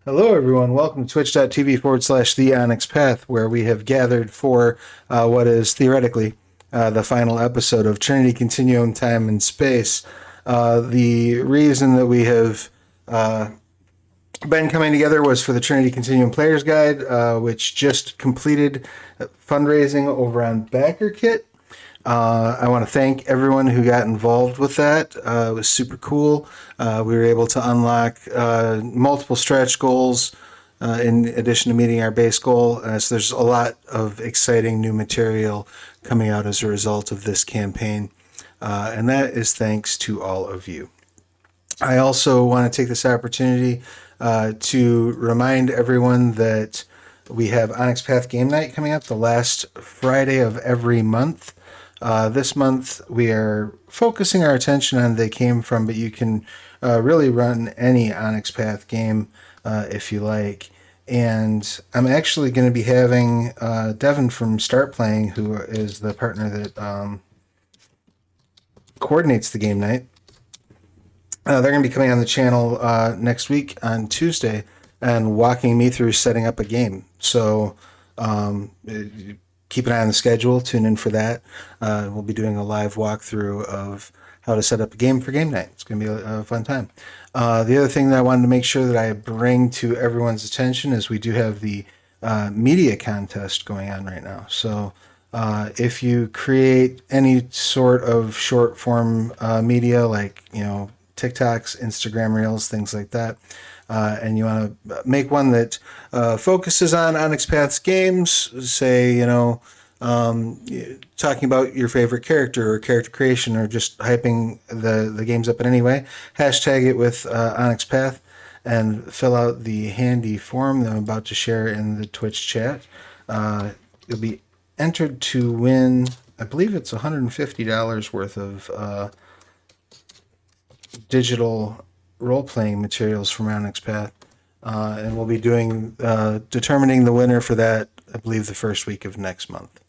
Hello, everyone. Welcome to twitch.tv/The Onyx Path, where we have gathered for what is theoretically the final episode of Trinity Continuum Time and Space. The reason that we have been coming together was for the Trinity Continuum Player's Guide, which just completed fundraising over on BackerKit. I want to thank everyone who got involved with that. It was super cool. We were able to unlock multiple stretch goals in addition to meeting our base goal. So there's a lot of exciting new material coming out as a result of this campaign. And that is thanks to all of you. I also want to take this opportunity to remind everyone that we have Onyx Path Game Night coming up the last Friday of every month. This month we are focusing our attention on They Came From, but you can really run any Onyx Path game if you like. And I'm actually going to be having Devin from Start Playing, who is the partner that coordinates the game night. They're going to be coming on the channel next week on Tuesday and walking me through setting up a game. So keep an eye on the schedule. Tune in for that. We'll be doing a live walkthrough of how to set up a game for game night. It's going to be a fun time. The other thing that I wanted to make sure that I bring to everyone's attention is we do have the media contest going on right now. So if you create any sort of short form media, like, TikToks, Instagram Reels, things like that, and you want to make one that focuses on Onyx Path's games, say, talking about your favorite character or character creation or just hyping the games up in any way, hashtag it with Onyx Path and fill out the handy form that I'm about to share in the Twitch chat. You'll be entered to win, I believe it's $150 worth of digital role-playing materials from Onyx Path, and we'll be doing determining the winner for that, I believe, the first week of next month.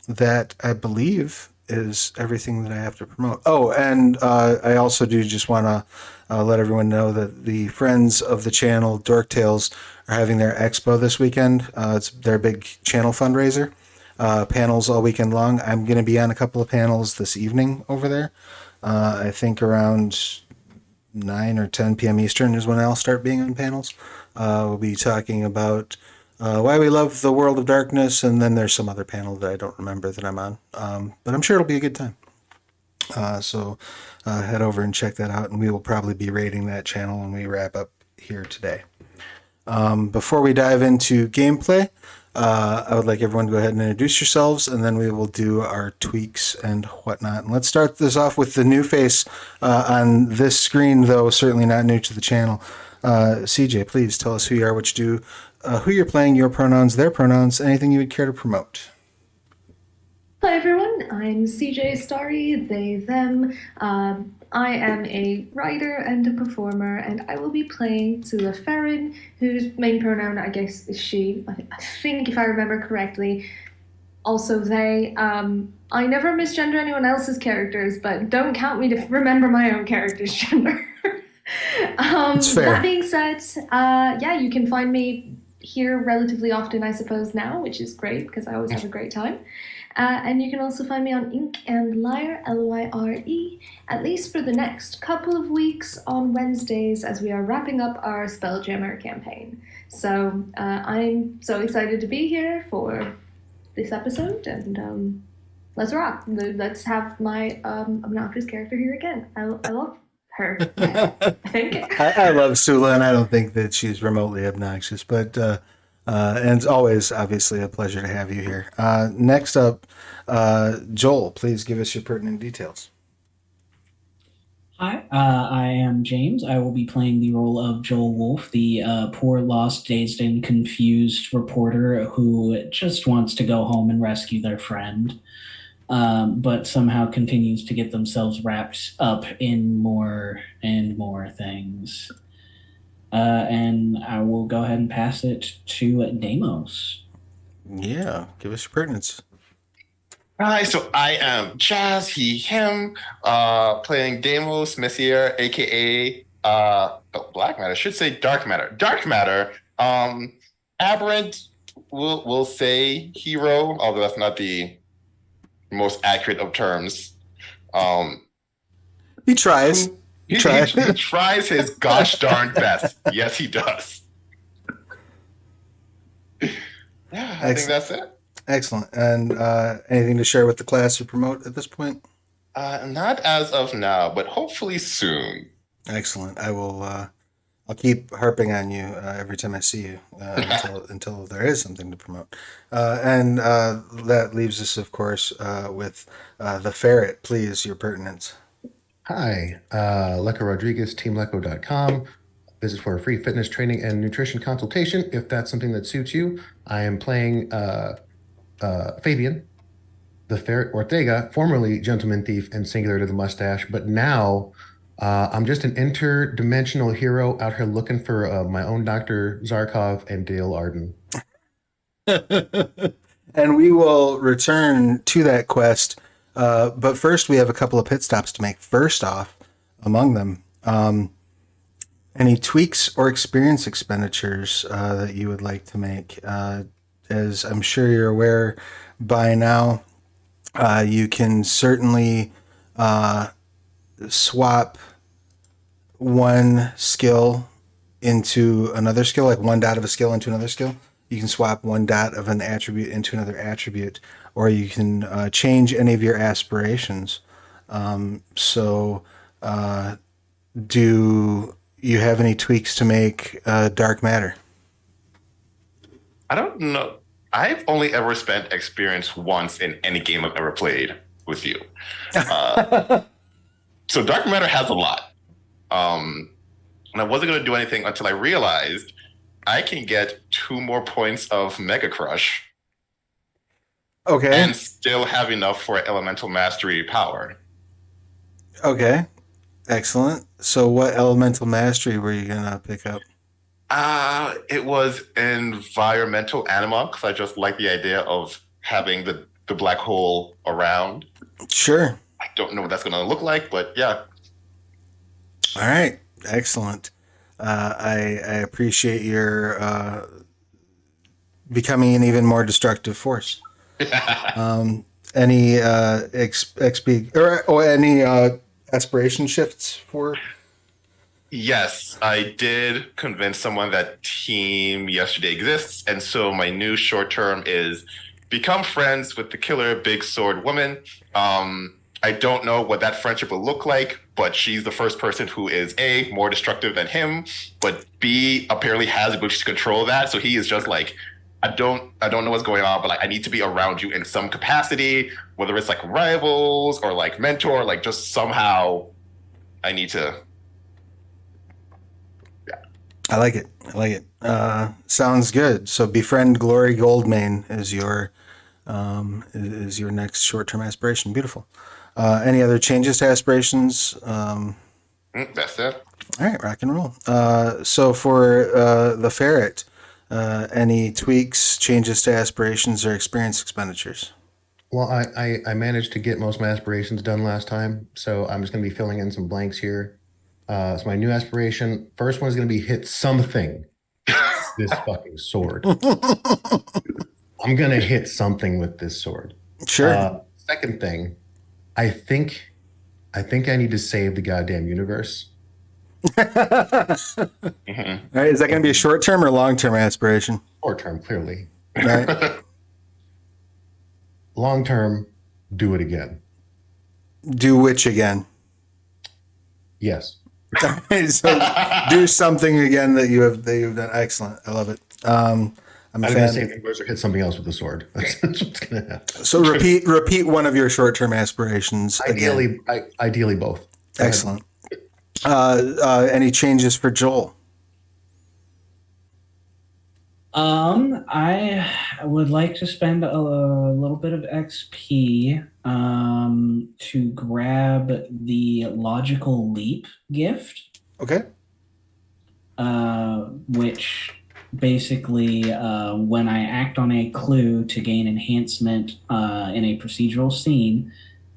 That, I believe, is everything that I have to promote. Oh, and I also do just want to let everyone know that the friends of the channel, Dork Tales, are having their expo this weekend. It's their big channel fundraiser. Panels all weekend long. I'm going to be on a couple of panels this evening over there. I think around 9 or 10 p.m. Eastern is when I'll start being on panels. We'll be talking about why we love the world of darkness, and then there's some other panel that I don't remember that I'm on. But I'm sure it'll be a good time. So head over and check that out, and we will probably be rating that channel when we wrap up here today. Before we dive into gameplay, I would like everyone to go ahead and introduce yourselves, and then we will do our tweaks and whatnot. And let's start this off with the new face on this screen, though certainly not new to the channel. CJ, please tell us who you are, what you do, who you're playing, your pronouns, their pronouns, anything you would care to promote. Hi everyone, I'm CJ Starry, they, them. I am a writer and a performer, and I will be playing Tula Farron, whose main pronoun, I guess, is she. I think, if I remember correctly, also they. I never misgender anyone else's characters, but don't count me to remember my own character's gender. It's That fair. being said, yeah, you can find me here relatively often, I suppose, now, which is great because I always have a great time. And you can also find me on Ink and Lyre, Lyre, at least for the next couple of weeks on Wednesdays as we are wrapping up our Spelljammer campaign. So I'm so excited to be here for this episode, and let's rock. Let's have my obnoxious character here again. I love her. I think. I love Sula, and I don't think that she's remotely obnoxious, but and it's always obviously a pleasure to have you here. Next up, Joel, please give us your pertinent details. Hi, I am James. I will be playing the role of Joel Wolf, the poor, lost, dazed, and confused reporter who just wants to go home and rescue their friend, but somehow continues to get themselves wrapped up in more and more things. And I will go ahead and pass it to Damos. Yeah, give us your pertinence. Hi, so I am Jazz, he, him, playing Demos Messier, aka the Black Knight, I should say dark matter. Dark matter. Aberrant will say hero, although that's not the most accurate of terms. He tries. He Tries. tries his gosh darn best. Yes, he does. Yeah, I think that's it. Excellent. And anything to share with the class you promote at this point? Not as of now, but hopefully soon. Excellent. I will. I'll keep harping on you every time I see you until there is something to promote. And that leaves us, of course, with the ferret. Please, your pertinence. Hi, Leco Rodriguez, teamleco.com. This is for a free fitness training and nutrition consultation. If that's something that suits you, I am playing Fabian, the Ferret Ortega, formerly Gentleman Thief and Singular to the Mustache, but now I'm just an interdimensional hero out here looking for my own Dr. Zarkov and Dale Arden. And we will return to that quest. But first, we have a couple of pit stops to make. First off, among them, any tweaks or experience expenditures that you would like to make. As I'm sure you're aware by now, you can certainly swap one skill into another skill, like one dot of a skill into another skill. You can swap one dot of an attribute into another attribute, or you can change any of your aspirations. Do you have any tweaks to make dark matter? I don't know. I've only ever spent experience once in any game I've ever played with you. So dark matter has a lot. And I wasn't going to do anything until I realized I can get 2 more points of Mega Crush. Okay. And still have enough for elemental mastery power. Okay. Excellent. So what elemental mastery were you going to pick up? It was environmental anima, because I just like the idea of having the black hole around. Sure. I don't know what that's going to look like, but yeah. All right. Excellent. I appreciate your becoming an even more destructive force. Any XP or any aspiration shifts for? Yes, I did convince someone that Team Yesterday exists, and so my new short term is become friends with the killer big sword woman. I don't know what that friendship will look like, but she's the first person who is A, more destructive than him, but B, apparently has ability to control that. So he is just like, I don't know what's going on, but like I need to be around you in some capacity, whether it's like rivals or like mentor, like just somehow I need to. I like it. Sounds good. So befriend Glory Goldmane is your next short-term aspiration. Beautiful. Any other changes to aspirations? That's it. All right, rock and roll. So for the ferret, any tweaks, changes to aspirations, or experience expenditures? Well, I managed to get most of my aspirations done last time, so I'm just going to be filling in some blanks here. So my new aspiration, first one is going to be hit something. This fucking sword. I'm going to hit something with this sword. Sure. Second thing, I think I need to save the goddamn universe. Mm-hmm. All right, is that going to be a short-term or long-term aspiration? Short-term, clearly. All right. Long-term, do it again. Do which again? Yes. So do something again that you've done. Excellent. I love it. I'm going to save the universe or hit something else with the sword. That's what's going to happen. So repeat one of your short-term aspirations. Ideally both. Excellent. Any changes for Joel? I would like to spend a little bit of XP to grab the logical leap gift. Okay. Which basically, when I act on a clue to gain enhancement in a procedural scene,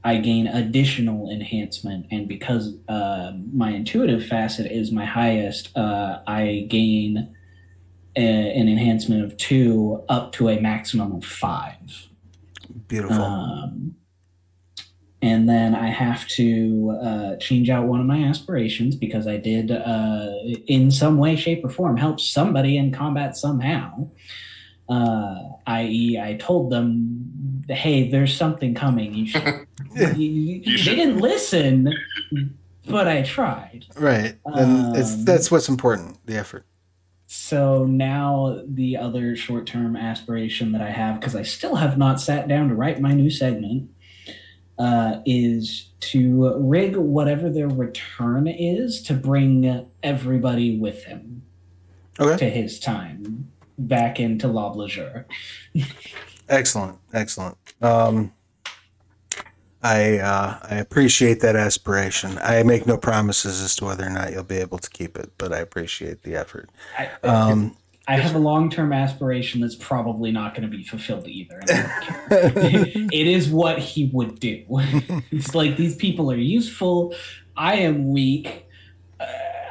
I gain additional enhancement, and because my intuitive facet is my highest, I gain an enhancement of 2 up to a maximum of 5. Beautiful. And then I have to change out one of my aspirations because I did, in some way, shape, or form, help somebody in combat somehow. I.e., I told them, "Hey, there's something coming. You should." They didn't listen, but I tried. Right, and that's what's important, the effort. So now the other short-term aspiration that I have, because I still have not sat down to write my new segment, is to rig whatever their return is to bring everybody with him to his time back into La Blazure. Excellent. I appreciate that aspiration. I make no promises as to whether or not you'll be able to keep it, but I appreciate the effort. I have a long-term aspiration that's probably not going to be fulfilled either. It is what he would do. It's like, these people are useful. I am weak.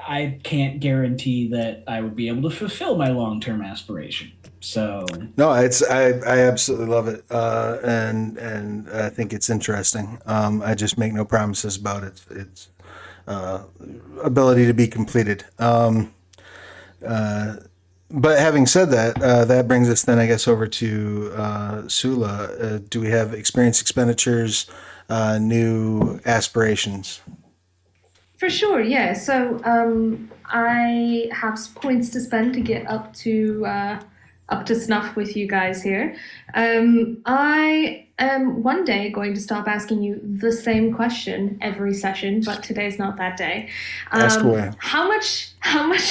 I can't guarantee that I would be able to fulfill my long-term aspiration. So no, I absolutely love it, and I think it's interesting. I just make no promises about its ability to be completed. But having said that, that brings us then, I guess, over to Sula. Do we have experience expenditures, new aspirations? For sure, yeah. So I have points to spend to get up to snuff with you guys here. I am one day going to stop asking you the same question every session, but today's not that day. Ask away. How much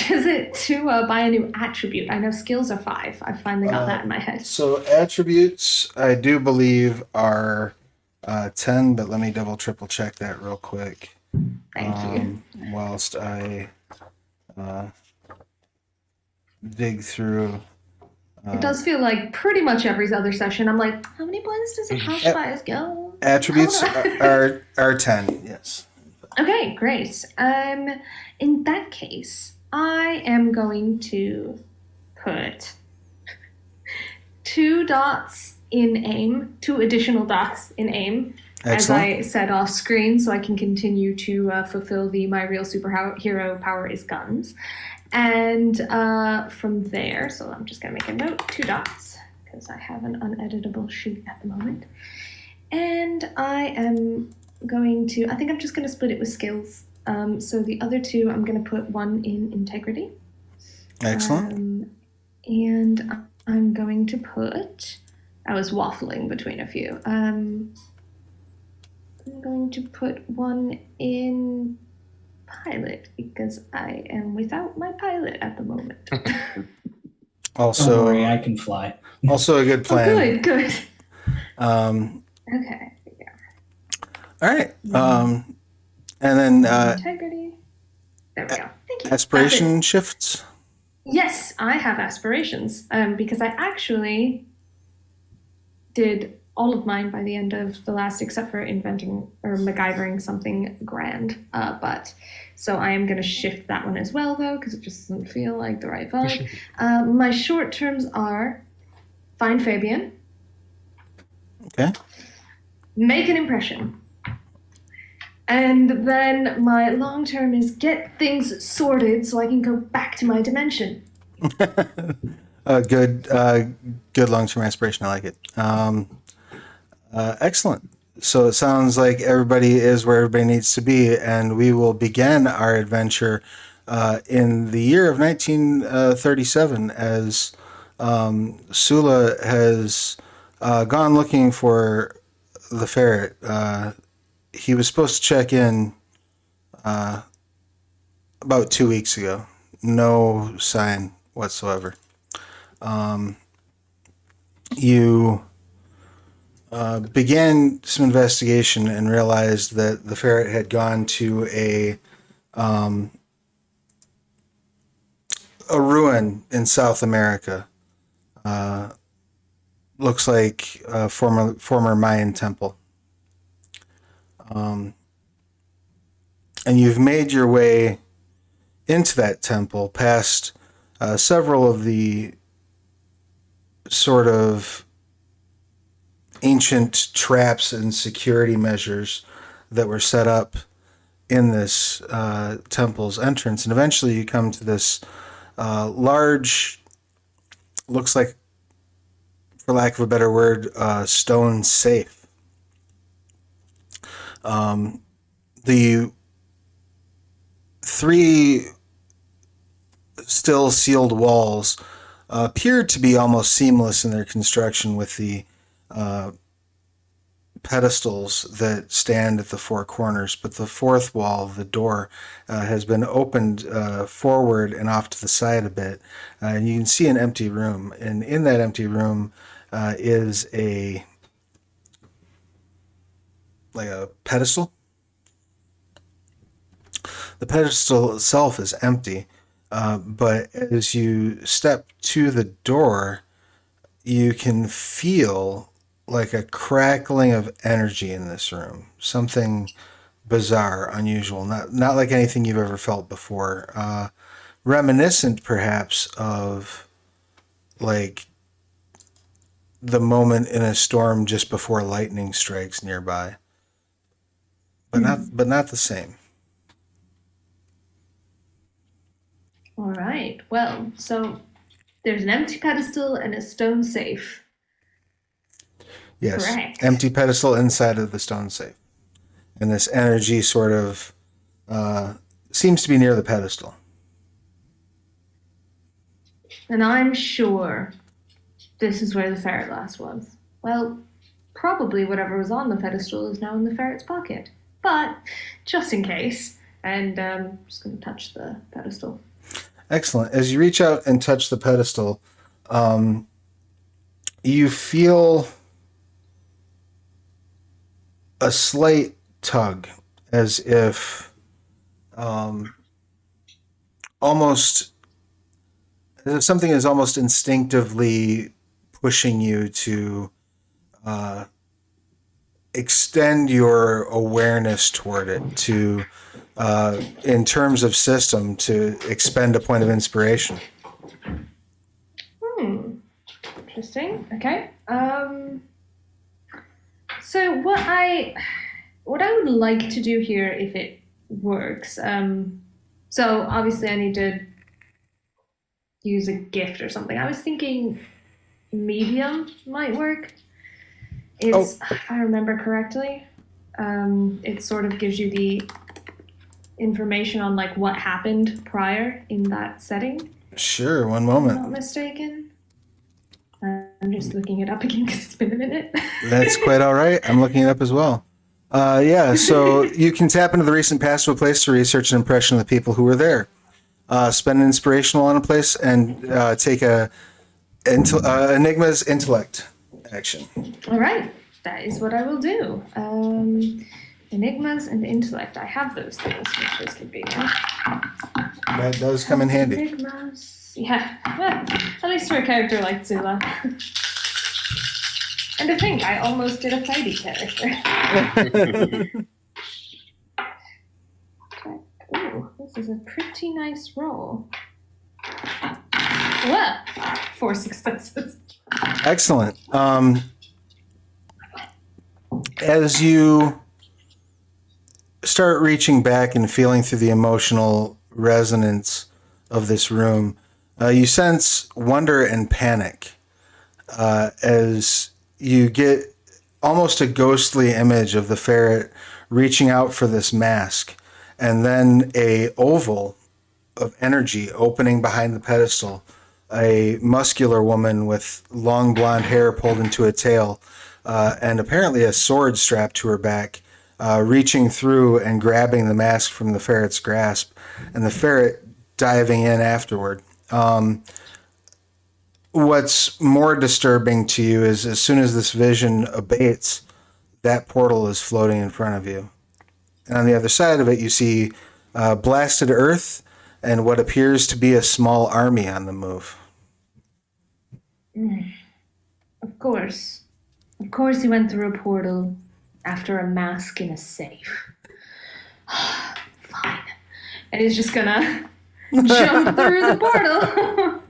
is it to buy a new attribute? I know skills are 5. I finally got that in my head. So attributes, I do believe, are 10, but let me double triple check that real quick. Thank you. Whilst I dig through. It does feel like pretty much every other session, I'm like, how many points does it cost to buy a skill? Attributes are 10, yes. Okay, great. In that case, I am going to put 2 additional dots in aim, as I said off screen, so I can continue to fulfill my real superhero power is guns. And from there, so I'm just going to make a note, 2 dots, because I have an uneditable sheet at the moment. And I think I'm just going to split it with skills. So the other 2, I'm going to put 1 in integrity. Excellent. And I'm going to put, I was waffling between a few. I'm going to put 1 in pilot, because I am without my pilot at the moment. Also, don't worry, I can fly. Also a good plan. Oh, good. Okay. Yeah. All right. And then integrity. There we go. Thank you. Aspiration shifts. Yes, I have aspirations, because I actually did all of mine by the end of the last, except for inventing or MacGyvering something grand. But so I am going to shift that one as well, though, because it just doesn't feel like the right vibe. My short terms are find Fabian. Okay. Make an impression. And then my long term is get things sorted so I can go back to my dimension. Good long-term aspiration. I like it. Excellent. So it sounds like everybody is where everybody needs to be, and we will begin our adventure in the year of 1937 as Sula has gone looking for the ferret. He was supposed to check in about 2 weeks ago. No sign whatsoever. You began some investigation and realized that the ferret had gone to a ruin in South America. Looks like a former Mayan temple. And you've made your way into that temple past several of the sort of ancient traps and security measures that were set up in this temple's entrance. And eventually you come to this large, looks like, for lack of a better word, stone safe. The three still sealed walls appeared to be almost seamless in their construction, with the pedestals that stand at the four corners. But the fourth wall, the door, has been opened forward and off to the side a bit. And you can see an empty room. And in that empty room is a pedestal. The pedestal itself is empty, but as you step to the door, you can feel like a crackling of energy in this room. Something bizarre, unusual, not like anything you've ever felt before. Reminiscent, perhaps, of like the moment in a storm just before lightning strikes nearby, but not the same. All right. Well, so there's an empty pedestal and a stone safe. Yes, Correct. empty pedestal inside of the stone safe, and this energy sort of seems to be near the pedestal. And I'm sure this is where the ferret last was. Well, probably whatever was on the pedestal is now in the ferret's pocket. But just in case, and I'm just going to touch the pedestal. Excellent. As you reach out and touch the pedestal, you feel a slight tug, as if something is almost instinctively pushing you to extend your awareness toward it, to in terms of system, to expend a point of inspiration. Interesting. Okay. So what I would like to do here, if it works, so obviously I need to use a gift or something. I was thinking medium might work. It's, if I remember correctly, it sort of gives you the information on like what happened prior in that setting. Sure, one If moment. I'm not mistaken. I'm just looking it up again because it's been a minute. That's quite all right. I'm looking it up as well. Yeah, so you can tap into the recent past of a place to research an impression of the people who were there. Spend an inspirational on a place and take a Enigma's intellect action. All right, that is what I will do. Enigmas and intellect. I have those things, which is convenient. That does come in handy. Enigmas. Yeah, well, at least for a character like Zula. And to think, I almost did a fighty character. Ooh, this is a pretty nice roll. Well, 4 successes. Excellent. As you start reaching back and feeling through the emotional resonance of this room, you sense wonder and panic as you get almost a ghostly image of the ferret reaching out for this mask, and then a oval of energy opening behind the pedestal, a muscular woman with long blonde hair pulled into a tail, and apparently a sword strapped to her back, reaching through and grabbing the mask from the ferret's grasp, and the ferret diving in afterward. What's more disturbing to you is as soon as this vision abates, that portal is floating in front of you. And on the other side of it, you see blasted earth and what appears to be a small army on the move. Of course. Of course he went through a portal. after a mask in a safe. Fine. And he's just gonna jump through the portal.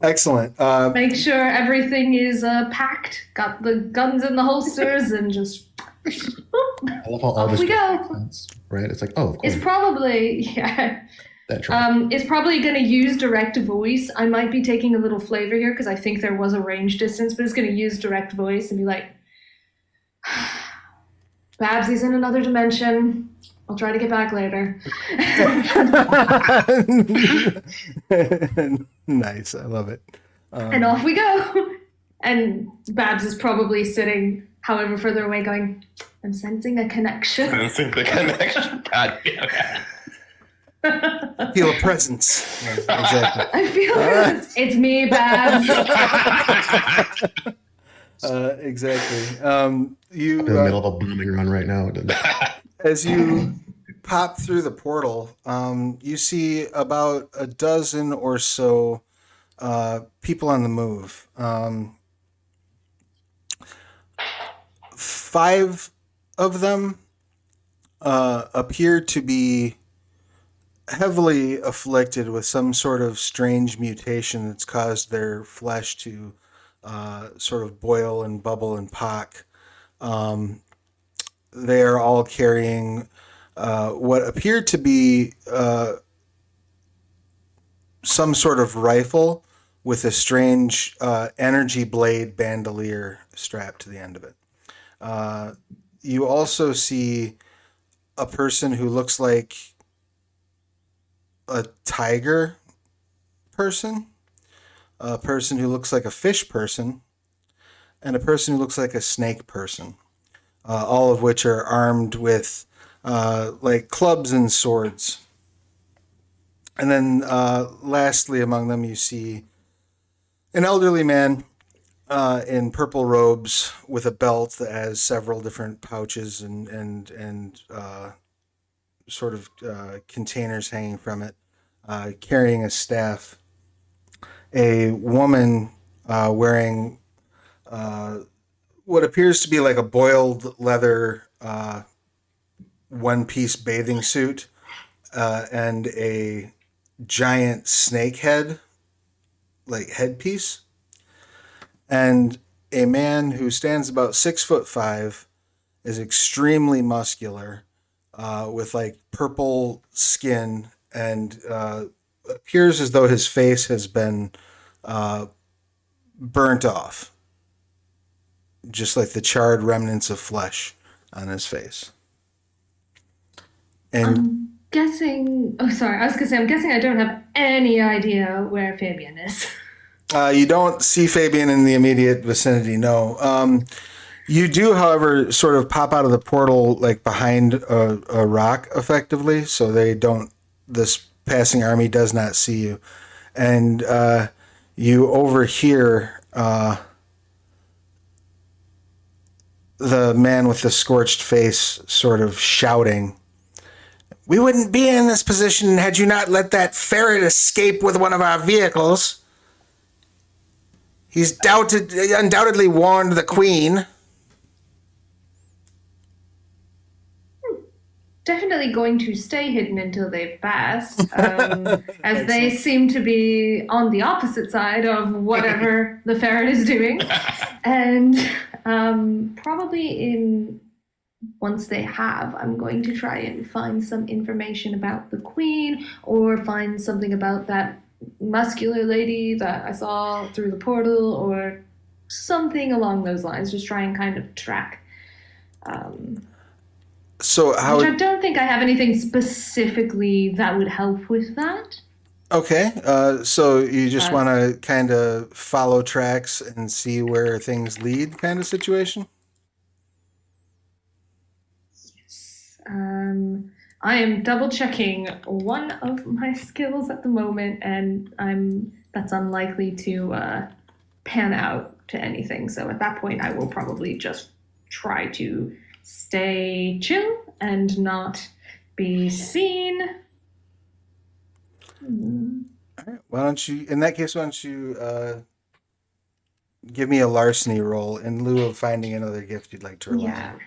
Excellent. Make sure everything is packed, got the guns in the holsters, and just I love how all off this we go. makes sense, right? It's like, oh, of course. It's probably, yeah. That track. It's probably going to use direct voice. I might be taking a little flavor here because I think there was a range distance, but it's going to use direct voice and be like, Babsy's in another dimension. I'll try to get back later. Nice. I love it. And off we go. And Babs is probably sitting however further away going, I'm sensing a connection. Sensing the connection. God damn it. Feel a presence. Yeah, exactly. I feel it's me, Babs. Exactly. You I'm in the middle of a bombing run right now. as you pop through the portal, you see about a dozen or so people on the move. 5 of them appear to be heavily afflicted with some sort of strange mutation that's caused their flesh to sort of boil and bubble and pock. They are all carrying what appear to be some sort of rifle with a strange energy blade bandolier strapped to the end of it. You also see a person who looks like a tiger person, a person who looks like a fish person, and a person who looks like a snake person, all of which are armed with like clubs and swords. And then lastly among them you see an elderly man in purple robes with a belt that has several different pouches and sort of containers hanging from it, carrying a staff. A woman wearing what appears to be like a boiled leather one-piece bathing suit and a giant snake head, like headpiece. And a man who stands about 6'5", is extremely muscular, with like purple skin, and appears as though his face has been burnt off, just like the charred remnants of flesh on his face. And I'm guessing. Oh, sorry. I was gonna say. I'm guessing I don't have any idea where Fabian is. you don't see Fabian in the immediate vicinity. No. You do, however, sort of pop out of the portal like behind a rock, effectively, so they don't. This passing army does not see you, and you overhear the man with the scorched face sort of shouting, "We wouldn't be in this position had you not let that ferret escape with one of our vehicles. He's undoubtedly warned the Queen." Definitely going to stay hidden until they've passed, as they seem to be on the opposite side of whatever the ferret is doing. And probably once they have, I'm going to try and find some information about the Queen, or find something about that muscular lady that I saw through the portal, or something along those lines. Just try and kind of track. So how? Which I don't think I have anything specifically that would help with that. Okay, so you just want to kind of follow tracks and see where things lead, kind of situation. Yes. I am double checking one of my skills at the moment, and that's unlikely to pan out to anything. So at that point, I will probably just try to stay chill and not be seen. All right. Why don't you, in that case, why don't you give me a larceny roll in lieu of finding another gift you'd like to rely Yeah. on?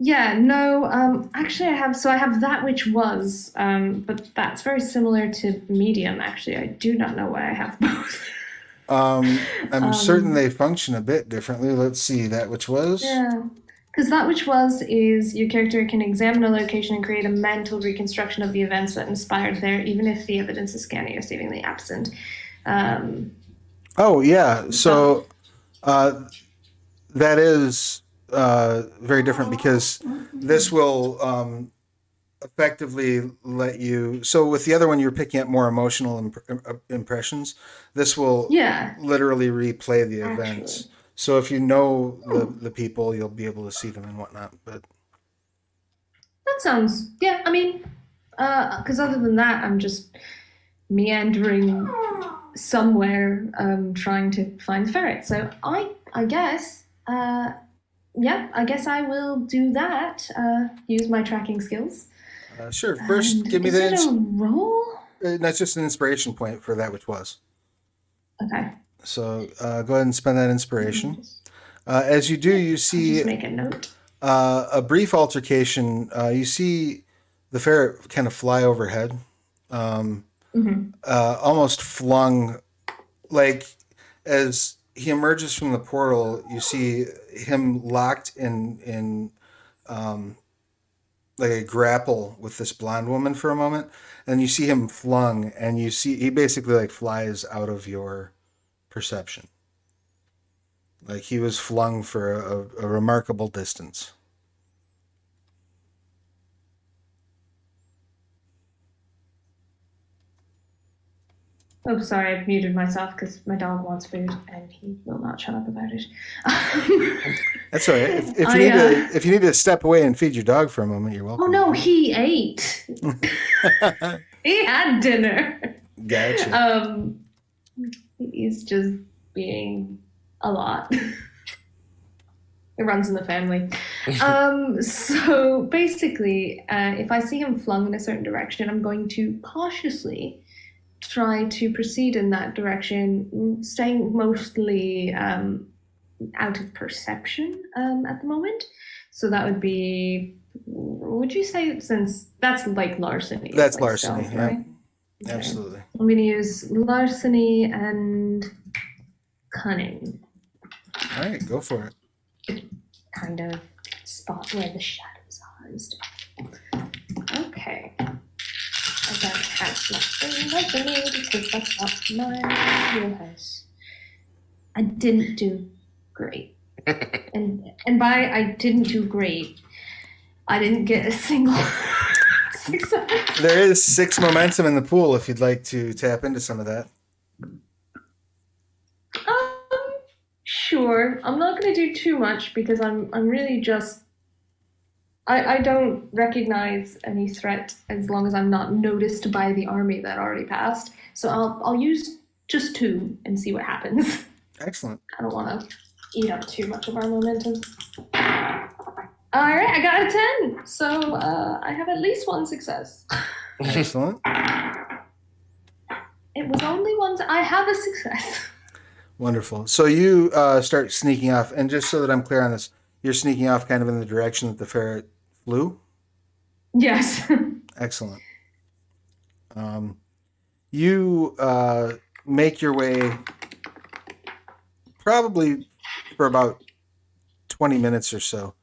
Yeah, no, actually I have that which was, but that's very similar to medium, actually. I do not know why I have both. I'm certain um, they function a bit differently. Let's see, that which was. yeah. Because that which was is your character can examine a location and create a mental reconstruction of the events that inspired there, even if the evidence is scanning or seemingly absent. Um, Oh yeah, but so uh, that is very different because this will effectively let you. So with the other one, you're picking up more emotional impressions. This will yeah, literally replay the actually. events. So if you know Hmm. the people, you'll be able to see them and whatnot. But That sounds, yeah, I mean, because other than that, I'm just meandering somewhere, trying to find the ferret. So I guess, yeah, I guess I will do that. Use my tracking skills. sure, first And give me is the. it a roll? That's just an inspiration point for that which was. Okay. So go ahead and spend that Let me inspiration. just, As you do, yeah, you I'll just see make a note. a brief altercation. You see the ferret kind of fly overhead, um, Mm-hmm. almost flung, like as he emerges from the portal. You see him locked in um, like a grapple with this blonde woman for a moment, and you see him flung, and you see he basically like flies out of your perception. Like he was flung for a remarkable distance. Oh, sorry, I muted myself because my dog wants food and he will not shut up about it. That's all right. I If you need to step away and feed your dog for a moment, you're Oh welcome no, to he ate. do that. He had dinner. Gotcha. Um, he's just being a lot. It runs in the family. So basically, if I see him flung in a certain direction, I'm going to cautiously try to proceed in that direction, staying mostly out of perception at the moment. So that would be, would you say, since that's like larceny, is That's like larceny. stealth, Yep. right? Okay. Absolutely. I'm going to use larceny and cunning, All right, go for it. kind of spot where the shadows are and stuff. Okay. I don't have nothing larceny because that's not my wheelhouse. I didn't do great. And by I didn't do great, I didn't get a single success. There is 6 momentum in the pool if you'd like to tap into some of that. Um, sure. I'm not going to do too much because I'm really just I don't recognize any threat as long as I'm not noticed by the army that already passed. So I'll use just 2 and see what happens. Excellent. I don't want to eat up too much of our momentum. All right, I got a 10. So I have at least 1 success. Excellent. It was only one. I have a success. Wonderful. So you start sneaking off, and just so that I'm clear on this, you're sneaking off kind of in the direction that the ferret flew. Yes. Excellent. You make your way probably for about 20 minutes or so.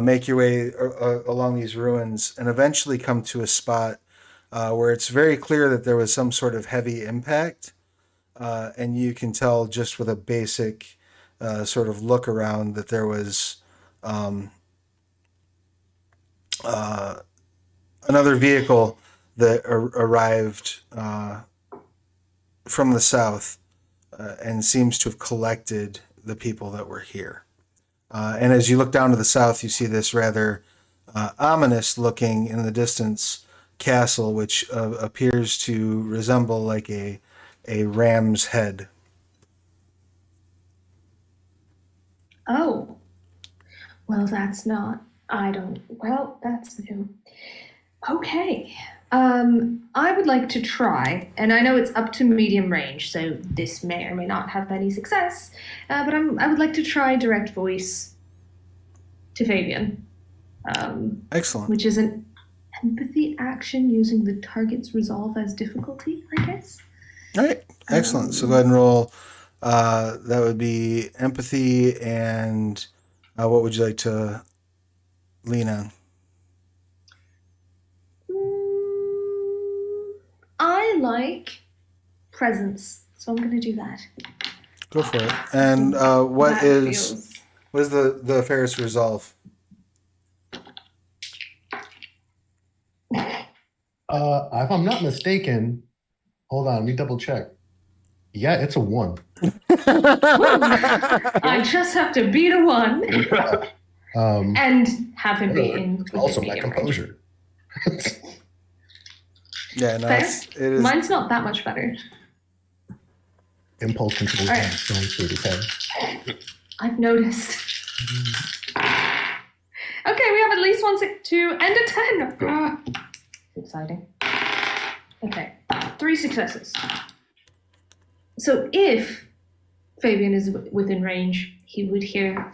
Make your way along these ruins and eventually come to a spot where it's very clear that there was some sort of heavy impact. And you can tell just with a basic sort of look around that there was um, uh, another vehicle that arrived from the south and seems to have collected the people that were here. And as you look down to the south, you see this rather ominous looking in the distance castle, which appears to resemble like a ram's head. Oh. Well, that's not. I don't. Well, that's new. Okay. I would like to try, and I know it's up to medium range, so this may or may not have any success. But I would like to try direct voice to Fabian. Excellent. which is an empathy action using the target's resolve as difficulty, I guess. All right. Excellent. So go ahead and roll. That would be empathy, and what would you like to lean on? I like presence, so I'm going to do that. Go for it. And what That is the Ferris resolve? If I'm not mistaken, hold on, let me double check. Yeah, it's a 1. I just have to beat a 1 and have him be in. Also, my composure. Yeah, no, Fair. it is. Mine's not that much better. Impulse control All right. is going through his head. I've noticed. Okay, we have at least 1 to end a 10. Exciting. Okay, 3 successes. So if Fabian is within range, he would hear,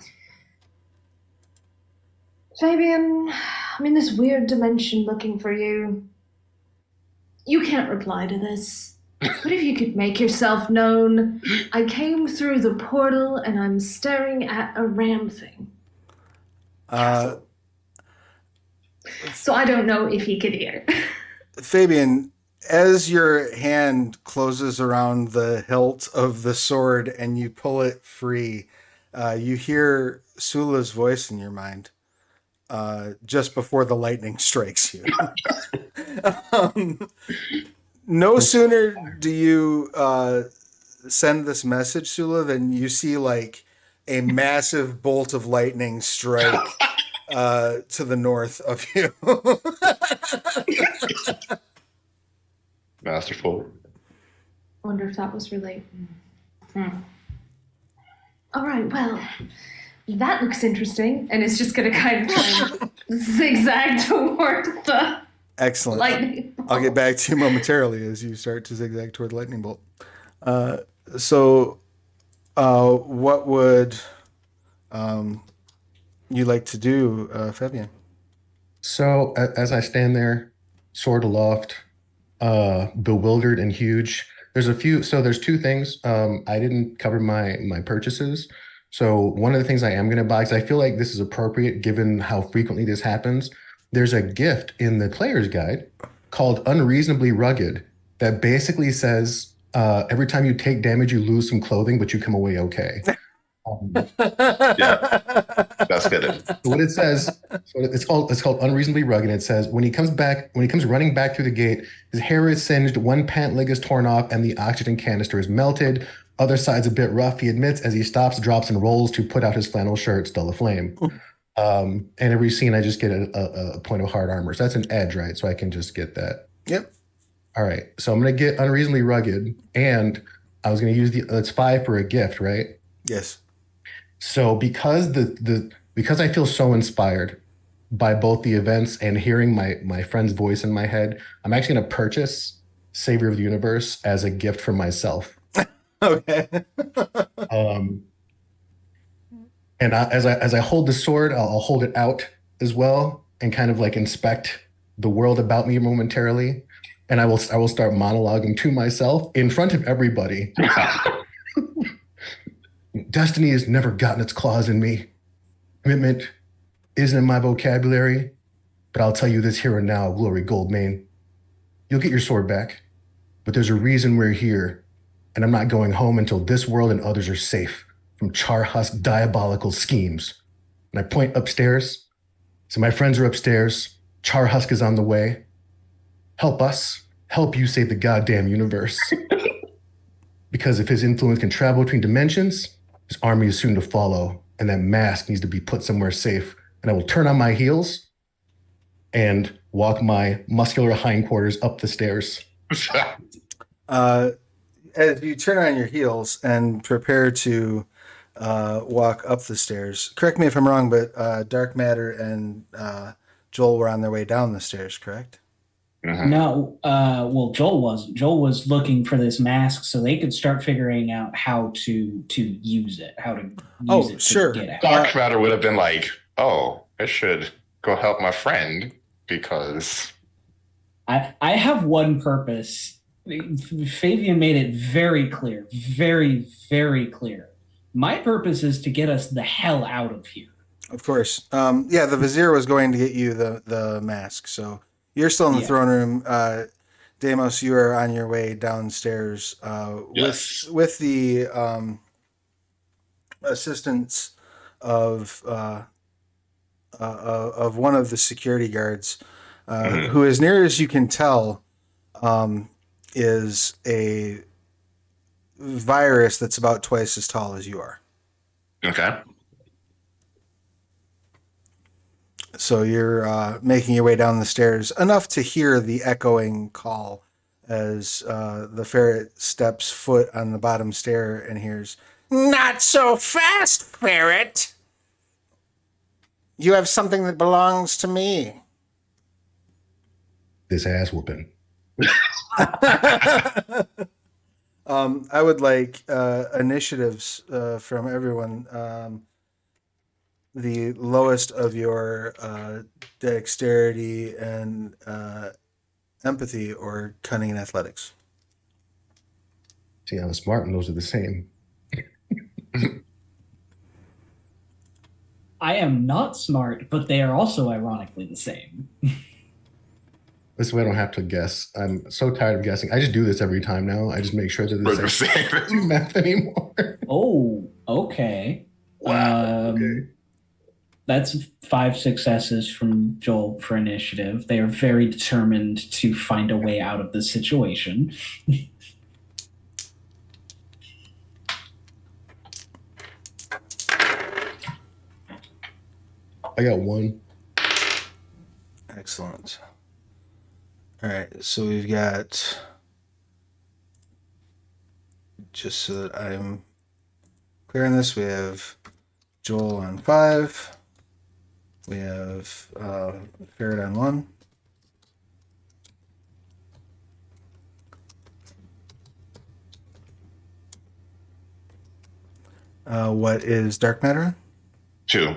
Fabian, I'm in this weird dimension looking for you. You can't reply to this. But if you could make yourself known, I came through the portal and I'm staring at a ram thing. So I don't know if he could hear. Fabian, as your hand closes around the hilt of the sword and you pull it free, you hear Sula's voice in your mind just before the lightning strikes you. No sooner do you send this message, Sula, than you see like a massive bolt of lightning strike to the north of you. Masterful. Wonder if that was related. All right, well, that looks interesting, and it's just going to kind of try and zigzag toward the Excellent. lightning bolt. I'll get back to you momentarily as you start to zigzag toward the lightning bolt. So, what would you like to do, Fabian? So as I stand there, sword aloft, bewildered and huge, there's 2 things. I didn't cover my purchases. So one of the things I am going to buy, because I feel like this is appropriate given how frequently this happens, there's a gift in the player's guide called Unreasonably Rugged that basically says every time you take damage, you lose some clothing, but you come away okay. Yeah, that's good. So what it says, it's called Unreasonably Rugged. And it says when he comes running back through the gate, his hair is singed, one pant leg is torn off, and the oxygen canister is melted. Other side's a bit rough, he admits, as he stops, drops, and rolls to put out his flannel shirt, still aflame. And every scene, I just get a point of hard armor. So that's an edge, right? So I can just get that. Yep. All right. So I'm going to get Unreasonably Rugged, and I was going to use it's 5 for a gift, right? Yes. So because because I feel so inspired by both the events and hearing my friend's voice in my head, I'm actually going to purchase Savior of the Universe as a gift for myself. Okay. And as I hold the sword, I'll hold it out as well and kind of like inspect the world about me momentarily. And I will start monologuing to myself in front of everybody. Destiny has never gotten its claws in me. Commitment isn't in my vocabulary, but I'll tell you this here and now, Glory Goldmane. You'll get your sword back, but there's a reason we're here, and I'm not going home until this world and others are safe from Charhusk diabolical schemes. And I point upstairs. So my friends are upstairs. Charhusk is on the way. Help us. Help you save the goddamn universe. Because if his influence can travel between dimensions, his army is soon to follow, and that mask needs to be put somewhere safe. And I will turn on my heels and walk my muscular hindquarters up the stairs. As you turn on your heels and prepare to walk up the stairs, correct me if I'm wrong, but Dark Matter and Joel were on their way down the stairs, correct? No, well, Joel wasn't. Joel was looking for this mask so they could start figuring out how to use it, how to use it sure. to get out. Dark Matter would have been like, oh, I should go help my friend because I have one purpose. Fabian made it very clear, very, very clear. My purpose is to get us the hell out of here. Of course. Yeah, the vizier was going to get you the mask, so you're still in the Yeah. throne room. Deimos, you are on your way downstairs Yes. with the assistance of one of the security guards, who, as near as you can tell, is a virus that's about twice as tall as you are. Okay. So you're making your way down the stairs enough to hear the echoing call as the ferret steps foot on the bottom stair and hears, "Not so fast, ferret! You have something that belongs to me." This ass whooping. I would like initiatives from everyone. The lowest of your dexterity and empathy or cunning and athletics. See, I'm smart and those are the same. I am not smart, but they are also ironically the same. This way I don't have to guess. I'm so tired of guessing. I just do this every time now. I just make sure that We're this the ain't same. math anymore. Oh, okay. Wow. Okay. That's 5 successes from Joel for initiative. They are very determined to find a way out of this situation. I got 1. Excellent. All right, so we've got, just so that I'm clear on this, we have Joel on 5. We have Ferret on 1. What is dark matter? 2.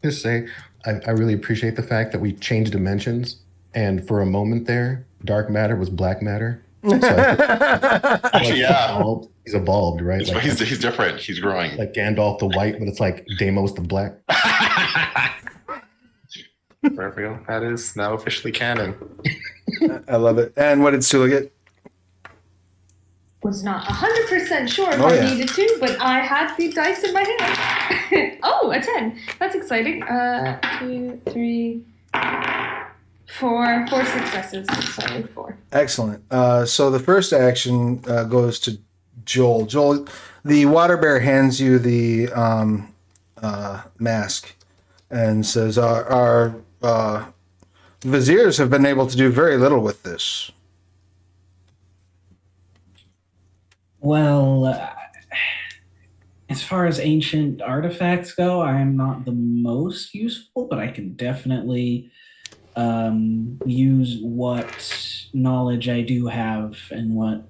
Just say, I really appreciate the fact that we changed dimensions, and for a moment there, dark matter was black matter. So Yeah. he's evolved, right? Like, he's different. He's growing. Like Gandalf the white, but it's like Deimos the black. Real, that is now officially canon. I love it. And what did Sula get? Was not 100% sure if Oh, I yeah. needed to, but I had the dice in my hand. Oh, a 10. That's exciting. 2, 3, 4 successes. Sorry, 4. Excellent. So the first action goes to Joel. Joel, the water bear hands you the mask and says, our viziers have been able to do very little with this. Well, as far as ancient artifacts go, I am not the most useful, but I can definitely use what knowledge I do have and what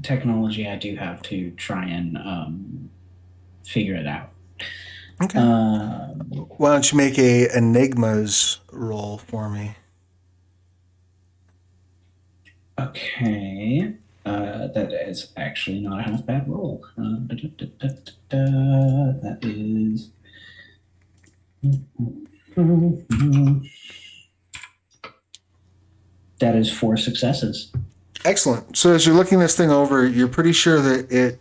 technology I do have to try and figure it out. Okay. Why don't you make a enigmas roll for me? Okay. That is actually not a half bad roll. That is. That is 4 successes. Excellent. So as you're looking this thing over, you're pretty sure that it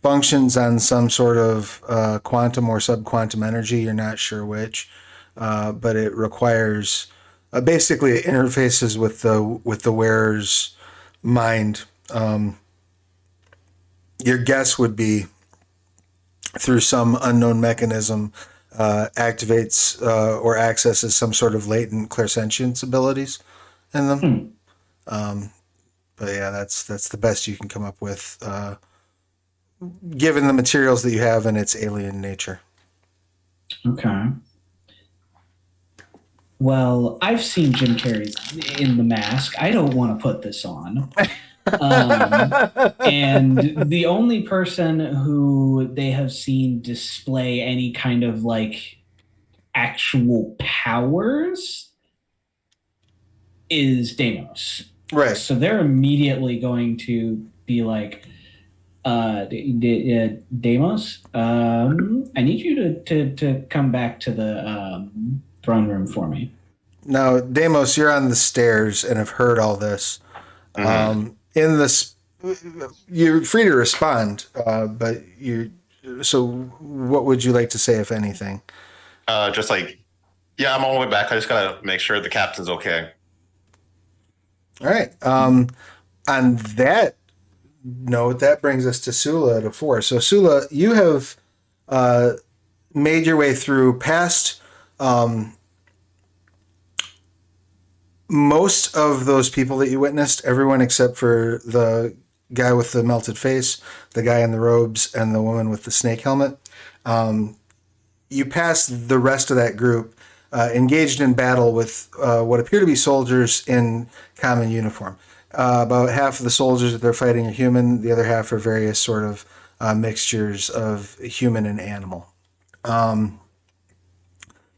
functions on some sort of quantum or subquantum energy. You're not sure which, but it requires basically it interfaces with the wearer's mind. Your guess would be through some unknown mechanism activates or accesses some sort of latent clairsentience abilities in them. But yeah, that's the best you can come up with, given the materials that you have and its alien nature. Okay. Well, I've seen Jim Carrey's in The Mask. I don't want to put this on. And the only person who they have seen display any kind of like actual powers is Deimos. Right. So they're immediately going to be like, Deimos, I need you to come back to the throne room for me. Now, Deimos, you're on the stairs and have heard all this. In this, you're free to respond, but you. So, what would you like to say, if anything? Just like, yeah, I'm all the way back. I just gotta make sure the captain's okay. All right. On that note, that brings us to Sula at a 4. So, Sula, you have made your way through past most of those people that you witnessed, everyone except for the guy with the melted face, the guy in the robes, and the woman with the snake helmet. You passed the rest of that group engaged in battle with what appear to be soldiers in common uniform. About half of the soldiers that they're fighting are human. The other half are various sort of mixtures of human and animal.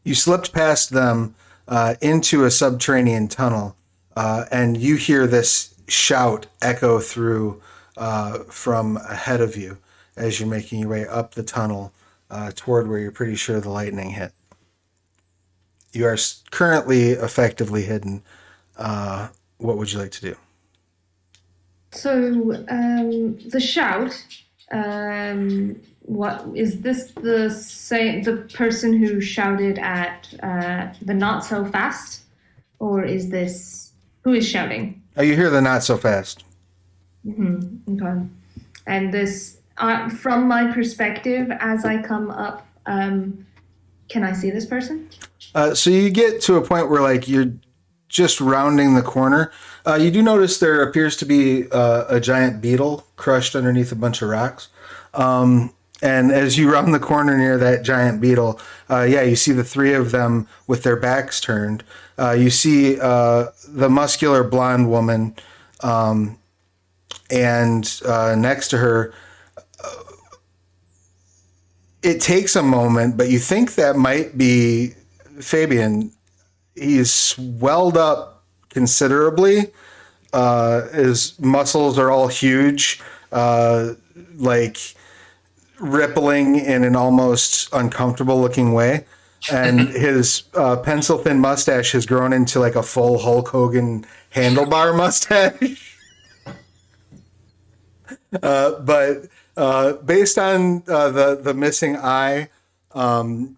You slipped past them into a subterranean tunnel, and you hear this shout echo through from ahead of you as you're making your way up the tunnel toward where you're pretty sure the lightning hit. You are currently effectively hidden. What would you like to do? So, the shout, what is this the person who shouted at the not so fast? Or is this, who is shouting? Oh, you hear the not so fast. Okay. And this, from my perspective, as I come up, can I see this person? So you get to a point where like you're just rounding the corner. You do notice there appears to be a giant beetle crushed underneath a bunch of rocks. And as you round the corner near that giant beetle, you see the three of them with their backs turned. You see the muscular blonde woman, and next to her, it takes a moment, but you think that might be Fabian. He's swelled up considerably. His muscles are all huge, like rippling in an almost uncomfortable looking way. And his pencil thin mustache has grown into like a full Hulk Hogan handlebar mustache. But based on the missing eye, Still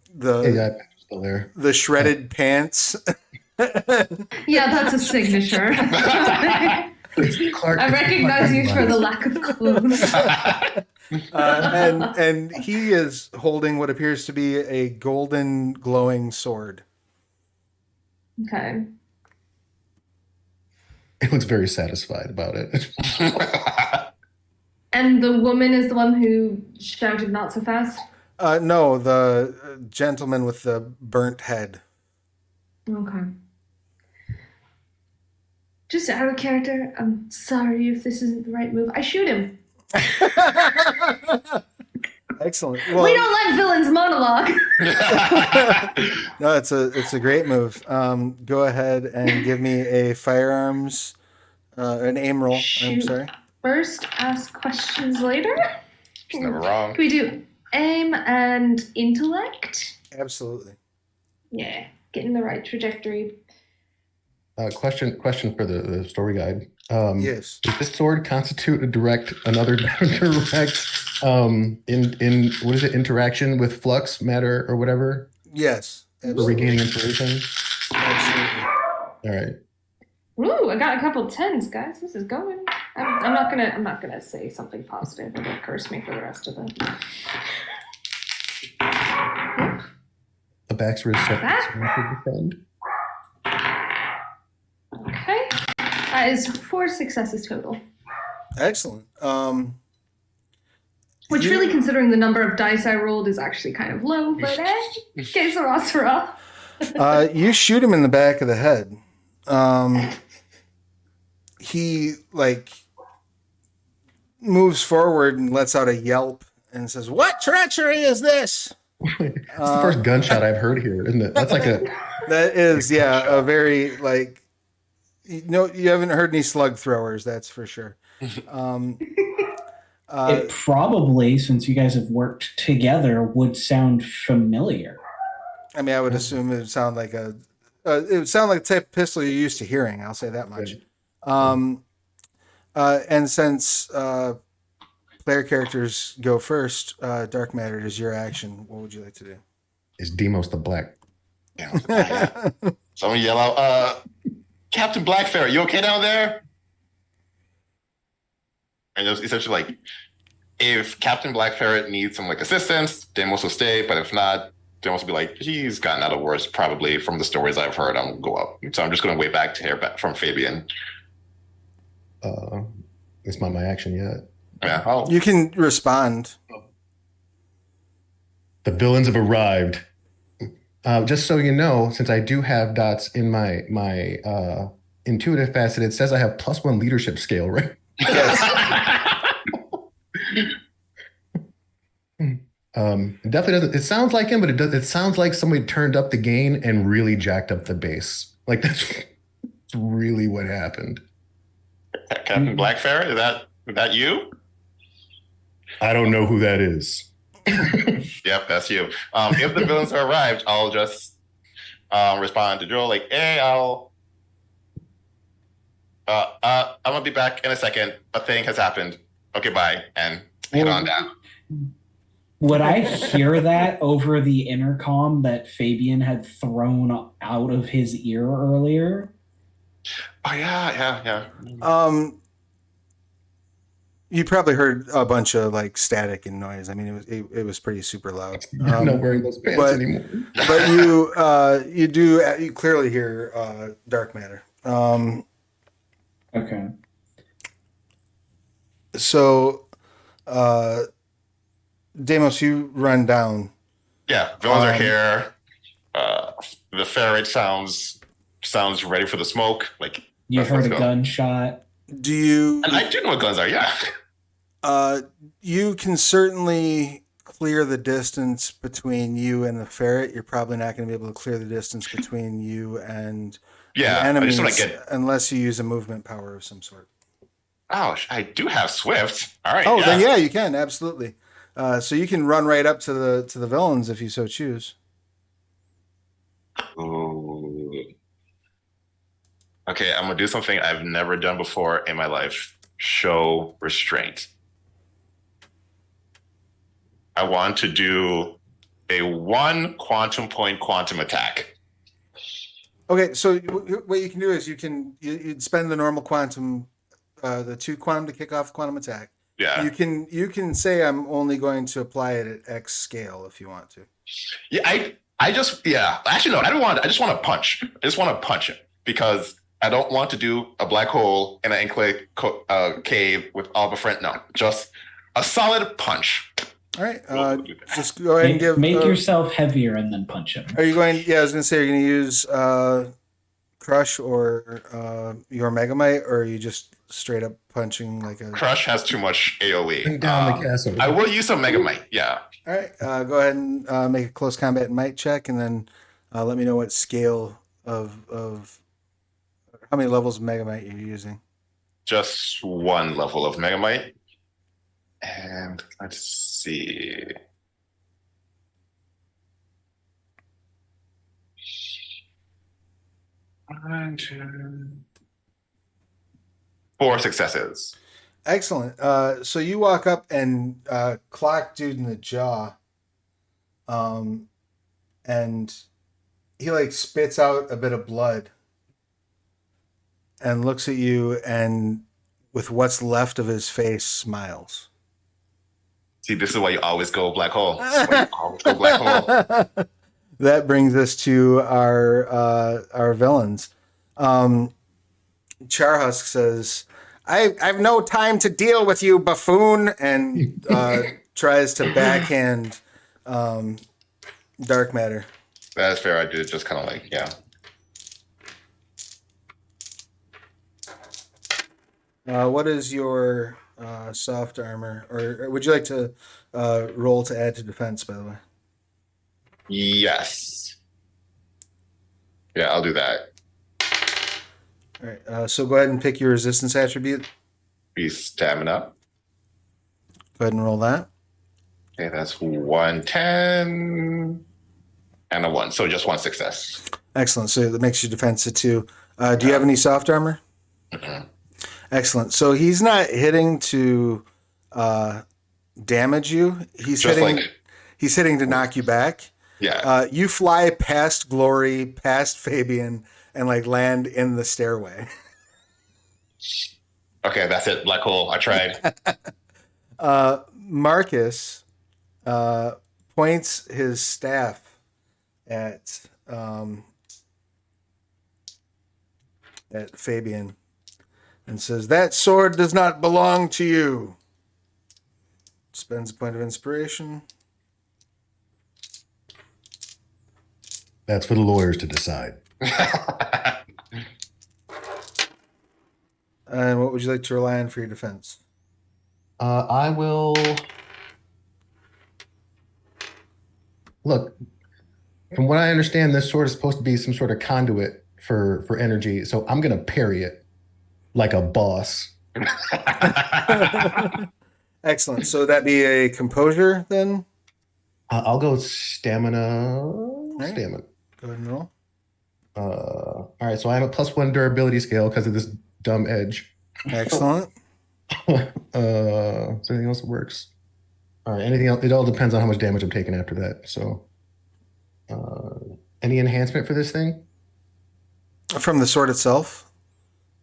there. the shredded pants. Yeah, that's a signature. Clark, I recognize you for the lack of clothes. And he is holding what appears to be a golden glowing sword. Okay. He looks very satisfied about it. And the woman is the one who shouted not so fast? No, the gentleman with the burnt head. Okay. Just out of character, I'm sorry if this isn't the right move. I shoot him. Excellent. We don't let villains monologue. No, it's a great move. Go ahead and give me a firearms, an aim roll. Shoot. I'm sorry. First, ask questions later. It's never wrong. Can we do aim and intellect? Absolutely. Yeah, get in the right trajectory. Question for the story guide. Yes. Does this sword constitute another direct in what is it, interaction with flux matter or whatever? Yes. For Absolutely. regaining inspiration? Absolutely. All right. Ooh, I got a couple 10s, guys. This is going. I'm not gonna say something positive. It'll curse me for the rest of the. The Baxter is set That? to defend. Okay. That is 4 successes total. Excellent. Which, You- really, considering the number of dice I rolled, is actually kind of low. But que sera. You shoot him in the back of the head. He like moves forward and lets out a yelp and says, "What treachery is this?" It's the first gunshot I've heard here, isn't it? That's like a That is, yeah, a Gunshot. very like you haven't heard any slug throwers, that's for sure. Um, It probably, since you guys have worked together, would sound familiar. I mean, I would assume it would sound like it would sound like the type of pistol you're used to hearing. I'll say that much. Um, and since player characters go first, Dark Matter is your action. What would you like to do? is Demos the Black. Yeah. Someone yell out, Captain Blackferret, you okay down there? And it was essentially like, if Captain Blackferret needs some like assistance, Demos will stay. But if not, Demos will be like, he's gotten out of worse probably from the stories I've heard. I'm gonna go up. So I'm just gonna wait back to hear back from Fabian. It's not my action yet. Yeah. You can respond. The villains have arrived. Just so you know, since I do have dots in my intuitive facet, it says I have +1 leadership scale, right? It definitely doesn't. It sounds like him, but it sounds like somebody turned up the gain and really jacked up the bass. Like that's really what happened. Captain Blackferret, is that you? I don't know who that is. Yep, that's you. If the villains are arrived, I'll just respond to Joel like, hey, I'm gonna be back in a second. A thing has happened. Okay, bye, and head on down. Would I hear that over the intercom that Fabian had thrown out of his ear earlier? Oh yeah. You probably heard a bunch of like static and noise. I mean, it was pretty super loud. I'm not wearing those pants anymore. But you clearly hear Dark Matter. Okay. So, Deimos, you run down. Yeah, villains are here. The ferret sounds ready for the smoke. Like You let's heard a go. gunshot. Do you? And I do know what guns are. Yeah. You can certainly clear the distance between you and the ferret. You're probably not going to be able to clear the distance between you and Yeah. the enemies I just want to get. unless you use a movement power of some sort. Oh, I do have Swift. All right. Oh, then yeah, you can absolutely. So you can run right up to the villains if you so choose. Ooh. Okay, I'm gonna do something I've never done before in my life. Show restraint. I want to do a 1 quantum point quantum attack. Okay, so what you can do is you'd spend the normal quantum, the 2 quantum to kick off quantum attack. Yeah. You can say I'm only going to apply it at X scale if you want to. Yeah, Actually, no, I don't want. I just want to punch. I just want to punch it because I don't want to do a black hole in an enclave cave with all the friend. No, just a solid punch. All right, just go ahead and Make yourself heavier and then punch him. Are you going? Yeah, I was going to say, are you going to use Crush or your Megamite, or are you just straight up punching like a Crush has too much AOE. Bring down the castle. I will use some Megamite. Yeah. All right, go ahead and make a close combat might check, and then let me know what scale of how many levels of Megamite you're using. Just 1 level of Megamite. And let's see. One, 2, 4 successes. Excellent. So you walk up and clock dude in the jaw, and he like spits out a bit of blood and looks at you, and with what's left of his face smiles. See, this is why you always go black hole. This is why you always go black hole. That brings us to our villains. Charhusk says, I've no time to deal with you, buffoon, and tries to backhand Dark Matter. That's fair. I did just kind of like, yeah. What is your soft armor? Or would you like to roll to add to defense, by the way? Yes. Yeah, I'll do that. All right. So go ahead and pick your resistance attribute. Be stamina. Go ahead and roll that. Okay, that's 110 and a 1. So just one success. Excellent. So that makes your defense a 2. Do you have any soft armor? Mhm. Excellent. So he's not hitting to damage you. He's Just hitting. like, He's hitting to knock you back. yeah. You fly past Glory, past Fabian, and like land in the stairway. Okay, that's it. Black hole. I tried. Marcus points his staff at Fabian and says, "That sword does not belong to you." Spends a point of inspiration. That's for the lawyers to decide. And what would you like to rely on for your defense? I will look. From what I understand, this sword is supposed to be some sort of conduit for energy. So I'm gonna parry it like a boss. Excellent. So that be a composure then? I'll go stamina. right. Stamina. Go ahead and roll. All right, so I have a +1 durability scale because of this dumb edge. Excellent. Is there anything else that works? All right, anything else? It all depends on how much damage I'm taking after that. So, any enhancement for this thing? From the sword itself?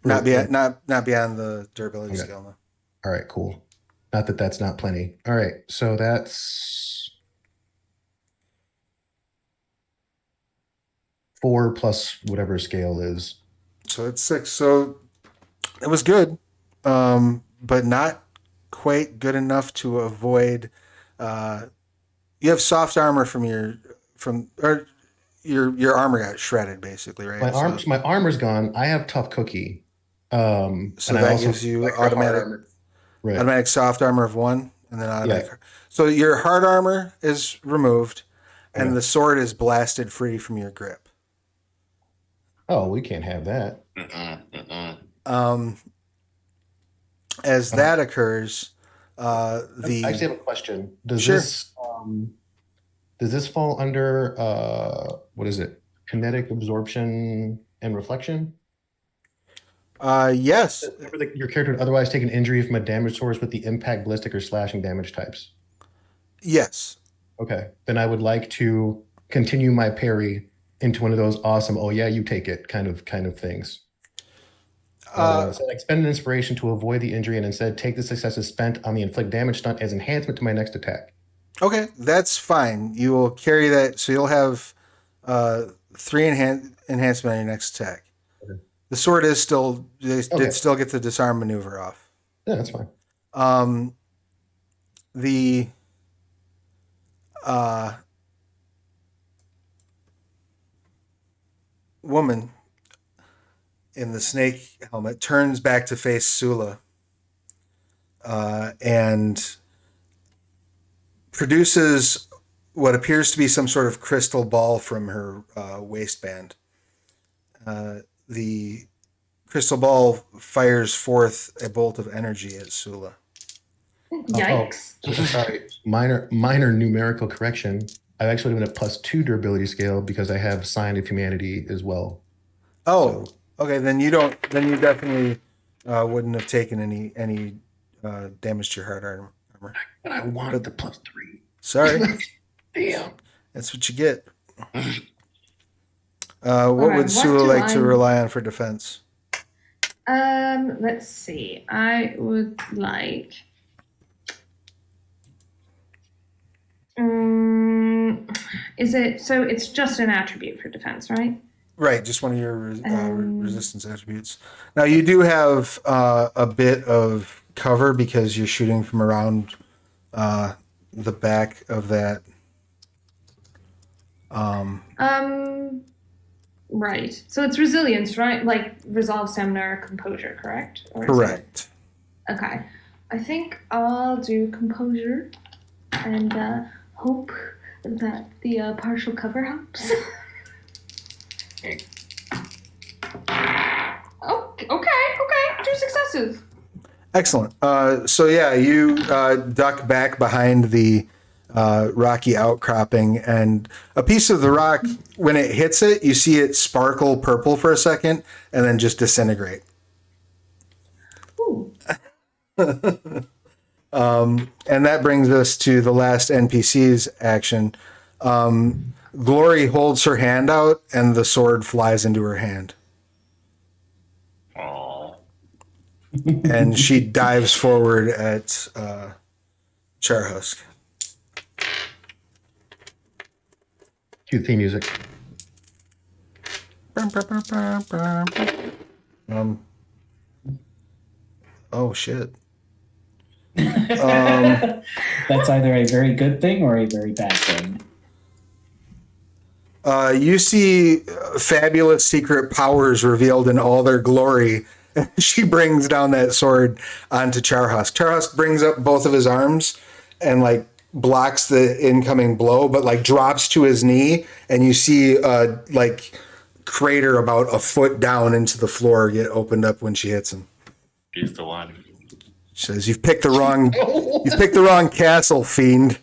Not Right. beyond the durability Okay. scale. No. All right, cool. Not that that's not plenty. All right, so that's 4 plus whatever scale is. So it's 6. So it was good, but not quite good enough to avoid. You have soft armor your armor got shredded basically, right? My armor's gone. I have tough cookie. So and that gives you extra hard automatic armor. Right. automatic soft armor of 1, and then automatic. So your hard armor is removed, and Okay. the sword is blasted free from your grip. Oh, we can't have that. As that occurs, I actually have a question. Does Sure. this fall under what is it? Kinetic absorption and reflection? Yes, Remember that your character would otherwise take an injury from a damage source with the impact, ballistic, or slashing damage types. yes. Okay, then I would like to continue my parry into one of those awesome, oh yeah, you take it kind of things. So expend an inspiration to avoid the injury and instead take the successes spent on the inflict damage stunt as enhancement to my next attack. Okay, that's fine. You will carry that, so you'll have 3 enhancement on your next attack. Okay. The sword is still did Okay. still get the disarm maneuver off. Yeah, that's fine. The woman in the snake helmet turns back to face Sula and produces what appears to be some sort of crystal ball from her waistband. The crystal ball fires forth a bolt of energy at Sula. Yikes. Sorry, minor numerical correction. I've actually given a +2 durability scale because I have Sign of Humanity as well. Oh, okay. Then you don't. Then you definitely wouldn't have taken any damage to your hard armor. But I wanted the +3. Sorry, Damn. that's what you get. What Alright, would what Sula do like to I- rely on for defense? Let's see. I would like. Is it so? It's just an attribute for defense, right? Right, just one of your resistance attributes. Now you do have a bit of cover because you're shooting from around the back of that. Right. So it's resilience, right? Like resolve, stamina, or composure, correct? Or is Correct. it- Okay. I think I'll do composure and hope that the partial cover helps. Oh, okay. 2 successes. Excellent. So yeah, you duck back behind the rocky outcropping, and a piece of the rock, when it hits it, you see it sparkle purple for a second, and then just disintegrate. Ooh. And that brings us to the last NPC's action. Glory holds her hand out, and the sword flies into her hand. Aw. And she dives forward at Charhusk. Cue theme music. Oh shit. That's either a very good thing or a very bad thing. You see fabulous secret powers revealed in all their glory. She brings down that sword onto Charhusk. Charhusk brings up both of his arms and like blocks the incoming blow, but like drops to his knee, and you see like crater about a foot down into the floor get opened up when she hits him. He's the one. She says, "You've picked the wrong castle, fiend."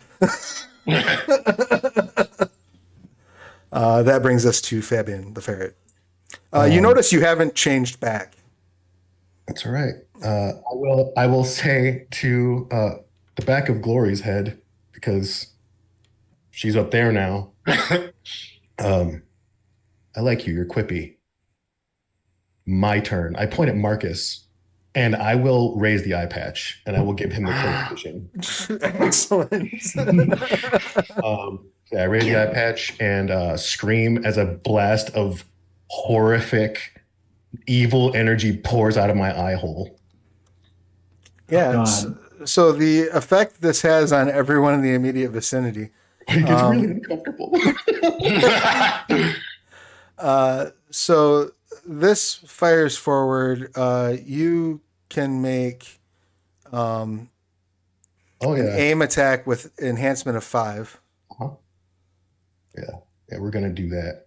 That brings us to Fabian the ferret. You notice you haven't changed back. That's all right. I will say to the back of Glory's head, because she's up there now. I like you. You're quippy. My turn. I point at Marcus, and I will raise the eye patch, and I will give him the killing vision. Excellent. I raise the eye patch and scream as a blast of horrific, evil energy pours out of my eye hole. Yeah. God. So the effect this has on everyone in the immediate vicinity. It gets really uncomfortable. So this fires forward. You can make Oh yeah. an aim attack with enhancement of 5. Uh-huh. Yeah, we're gonna do that.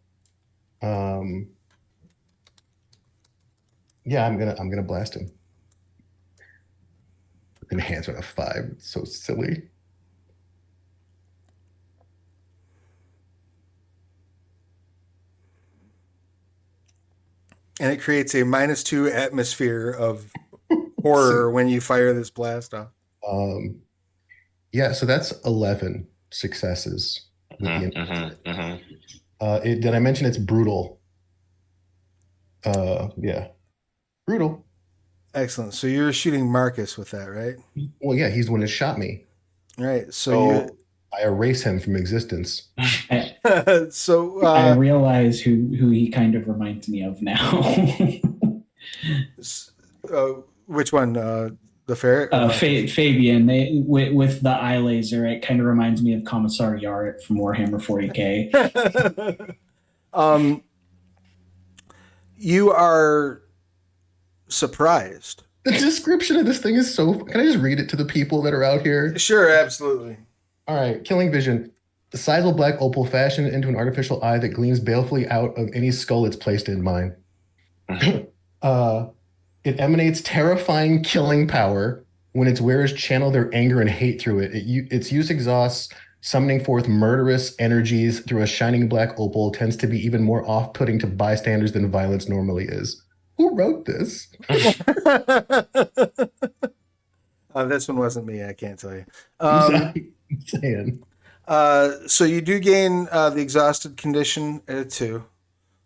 Yeah, I'm gonna blast him. Enhancement of 5. It's so silly. And it creates a -2 atmosphere of horror when you fire this blast off. Yeah, so that's 11 successes. With the did I mention it's brutal? Yeah, brutal. Excellent. So you're shooting Marcus with that, right? Well, yeah, he's the one that shot me. All right. So I erase him from existence. I realize who he kind of reminds me of now. Which one? The ferret? Fabian. With the eye laser, it kind of reminds me of Commissar Yarrett from Warhammer 40K. You are surprised. The description of this thing is so... Can I just read it to the people that are out here? Sure, absolutely. All right, killing vision. The sizable black opal fashioned into an artificial eye that gleams balefully out of any skull it's placed in mine. It emanates terrifying killing power. When its wearers channel their anger and hate through it, its use exhausts, summoning forth murderous energies through a shining black opal tends to be even more off-putting to bystanders than violence normally is. Who wrote this? This one wasn't me, I can't tell you. I'm saying. So you do gain the exhausted condition at 2.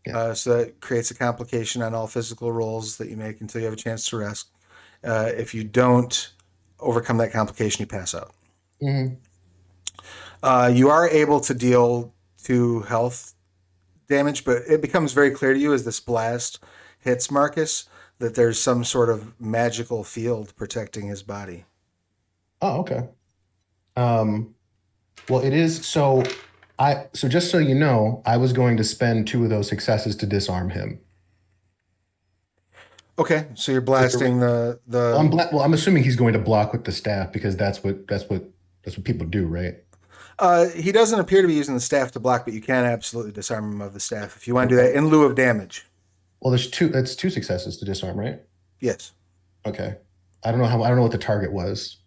Yeah. So that creates a complication on all physical rolls that you make until you have a chance to rest. If you don't overcome that complication, you pass out. Mm-hmm. You are able to deal 2 health damage, but it becomes very clear to you as this blast hits Marcus that there's some sort of magical field protecting his body. Oh, okay. Well, it is so. So just so you know, I was going to spend 2 of those successes to disarm him. Okay, so you're blasting the. Well, I'm assuming he's going to block with the staff because that's what people do, right? He doesn't appear to be using the staff to block, but you can absolutely disarm him of the staff if you want to do that in lieu of damage. Well, there's two. That's two successes to disarm, right? Yes. Okay. I don't know what the target was.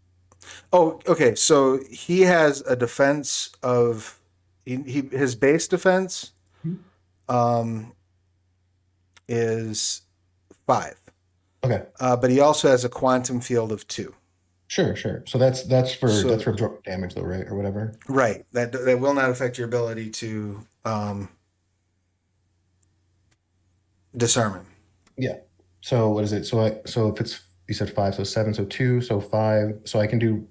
Oh, okay. So he has a defense of his base defense is 5. Okay. But he also has a quantum field of 2. Sure. So that's for damage though, right, or whatever. Right. That will not affect your ability to disarm him. Yeah. So what is it? So if it's, you said 5, so 7, so 2, so 5, so I can do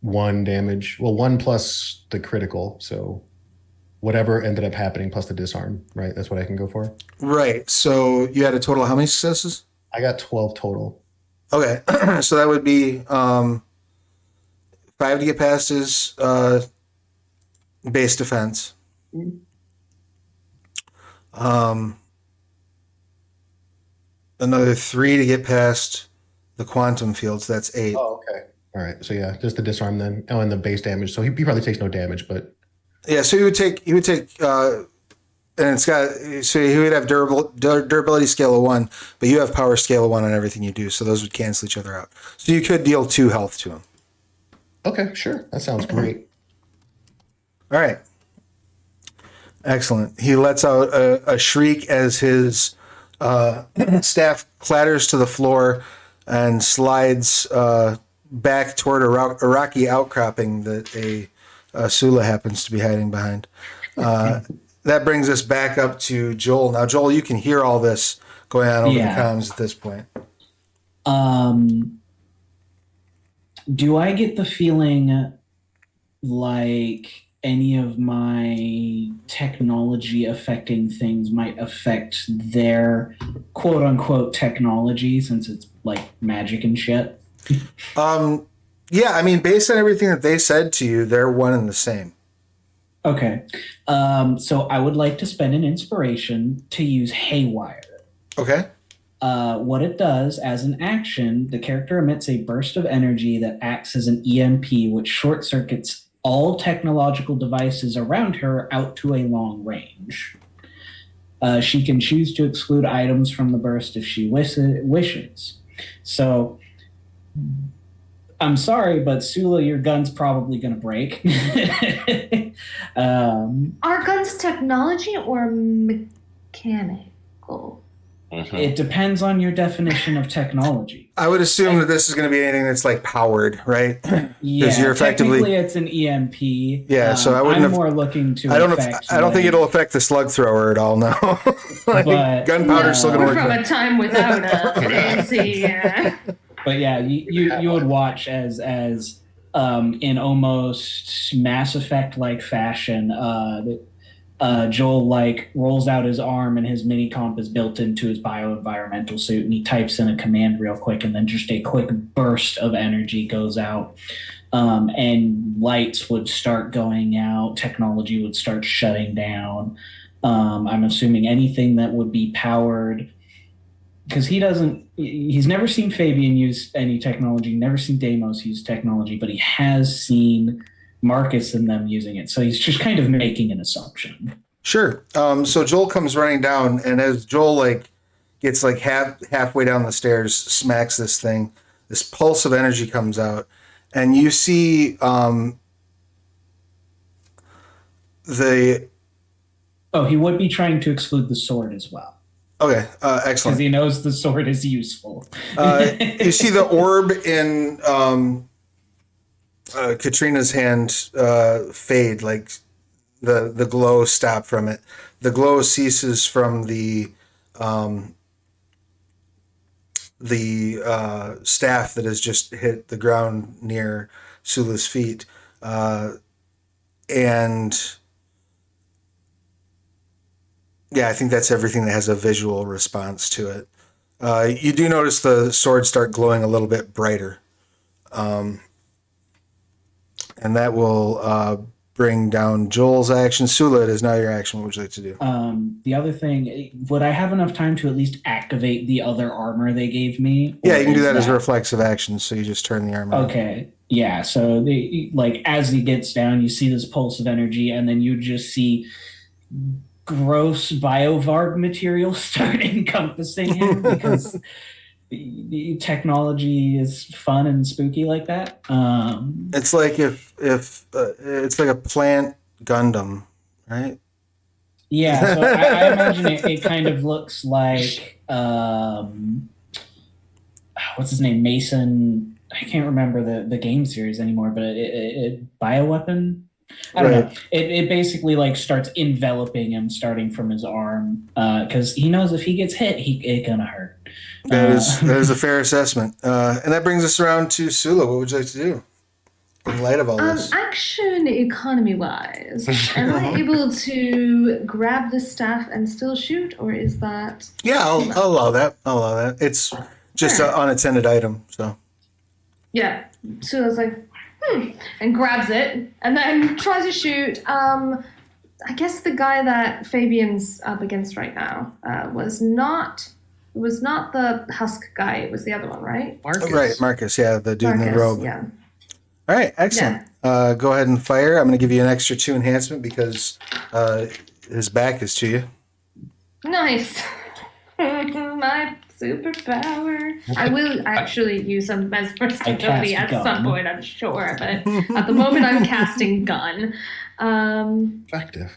1 damage. Well, 1 plus the critical, so whatever ended up happening plus the disarm, right? That's what I can go for. Right. So you had a total of how many successes? I got 12 total. Okay. So that would be 5 to get past his base defense. Another 3 to get past the quantum fields. That's 8. Oh, okay. All right. So yeah, just the disarm then. Oh, and the base damage. So he probably takes no damage, but Yeah. So he would take, and it's got, so he would have durability scale of 1, but you have power scale of 1 on everything you do. So those would cancel each other out. So you could deal 2 health to him. okay, sure. That sounds great. All right. Excellent. He lets out a shriek as his staff clatters to the floor and slides back toward a rocky outcropping that a Sula happens to be hiding behind. That brings us back up to Joel. Now, Joel, you can hear all this going on over the comms at this point. Do I get the feeling like any of my technology affecting things might affect their quote unquote technology, since it's like magic and shit? Yeah, I mean, based on everything that they said to you, they're one and the same. Okay. So I would like to spend an inspiration to use Haywire. Okay. What it does, as an action, the character emits a burst of energy that acts as an EMP, which short circuits all technological devices around her out to a long range. She can choose to exclude items from the burst if she wishes. So, I'm sorry, but Sula, your gun's probably going to break. Are guns technology or mechanical? It depends on your definition of technology. I would assume that this is going to be anything that's like powered, right? Yeah, you're effectively, technically it's an EMP. Yeah, so I wouldn't I'm more looking to. I don't think it'll affect the slug thrower at all. No, like, gunpowder's still going to We're work. from a time without a fancy. But yeah, you would watch as in almost Mass Effect like fashion. Joel like rolls out his arm and his mini comp is built into his bioenvironmental suit, and he types in a command real quick, and then just a quick burst of energy goes out, and lights would start going out, technology would start shutting down. I'm assuming anything that would be powered, because he's never seen Fabian use any technology, never seen Deimos use technology, but he has seen Marcus and them using it. So he's just kind of making an assumption. Sure. So Joel comes running down, and as Joel gets halfway down the stairs, smacks this thing, this pulse of energy comes out, and you see he would be trying to exclude the sword as well. Okay, excellent. Because he knows the sword is useful. You see the orb in Katrina's hand fade, like the glow stop from it. The glow ceases from the staff that has just hit the ground near Sula's feet, and yeah, I think that's everything that has a visual response to it. You do notice the sword start glowing a little bit brighter. And that will bring down Joel's action. Sula, it is now your action. What would you like to do? The other thing, would I have enough time to at least activate the other armor they gave me? Yeah, you can do that as a reflexive action, so you just turn the armor on. Okay. Yeah, so as he gets down, you see this pulse of energy, and then you just see gross biovarg material start encompassing him because the technology is fun and spooky like that. It's like if it's like a plant Gundam, right? Yeah, so I imagine it kind of looks like what's his name, Mason. I can't remember the game series anymore, but it bioweapon. I don't know. It basically like starts enveloping him, starting from his arm, because he knows if he gets hit, it gonna hurt. That is a fair assessment. And that brings us around to Sula. What would you like to do in light of all this? Action economy wise, am I able to grab the staff and still shoot, or is that? Yeah, I'll allow that. I'll allow that. It's just an unattended item, so. Yeah. Sula's like, and grabs it, and then tries to shoot. I guess the guy that Fabian's up against right now was not the husk guy. It was the other one, right? Marcus. Right, Marcus. Yeah, the dude in the robe. Yeah. All right, excellent. Go ahead and fire. I'm going to give you an extra 2 enhancement because his back is to you. Nice. My superpower. I will actually use some mesmeristic ability at some point, I'm sure, but at the moment I'm casting gun. Effective.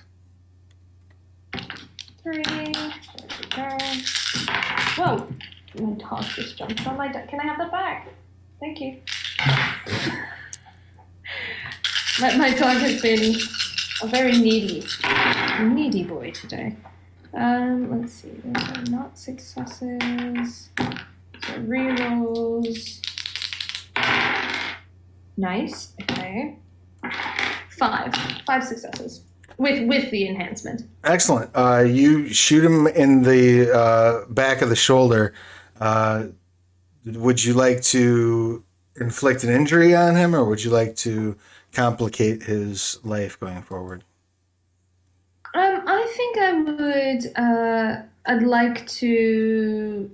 3. Whoa. My dog just jumped on my deck. Can I have that back? Thank you. My dog has been a very needy boy today. Let's see. Those are not successes. So rerolls. Nice. Okay. 5 successes with the enhancement. Excellent. You shoot him in the back of the shoulder. Would you like to inflict an injury on him, or would you like to complicate his life going forward? I think I would. I'd like to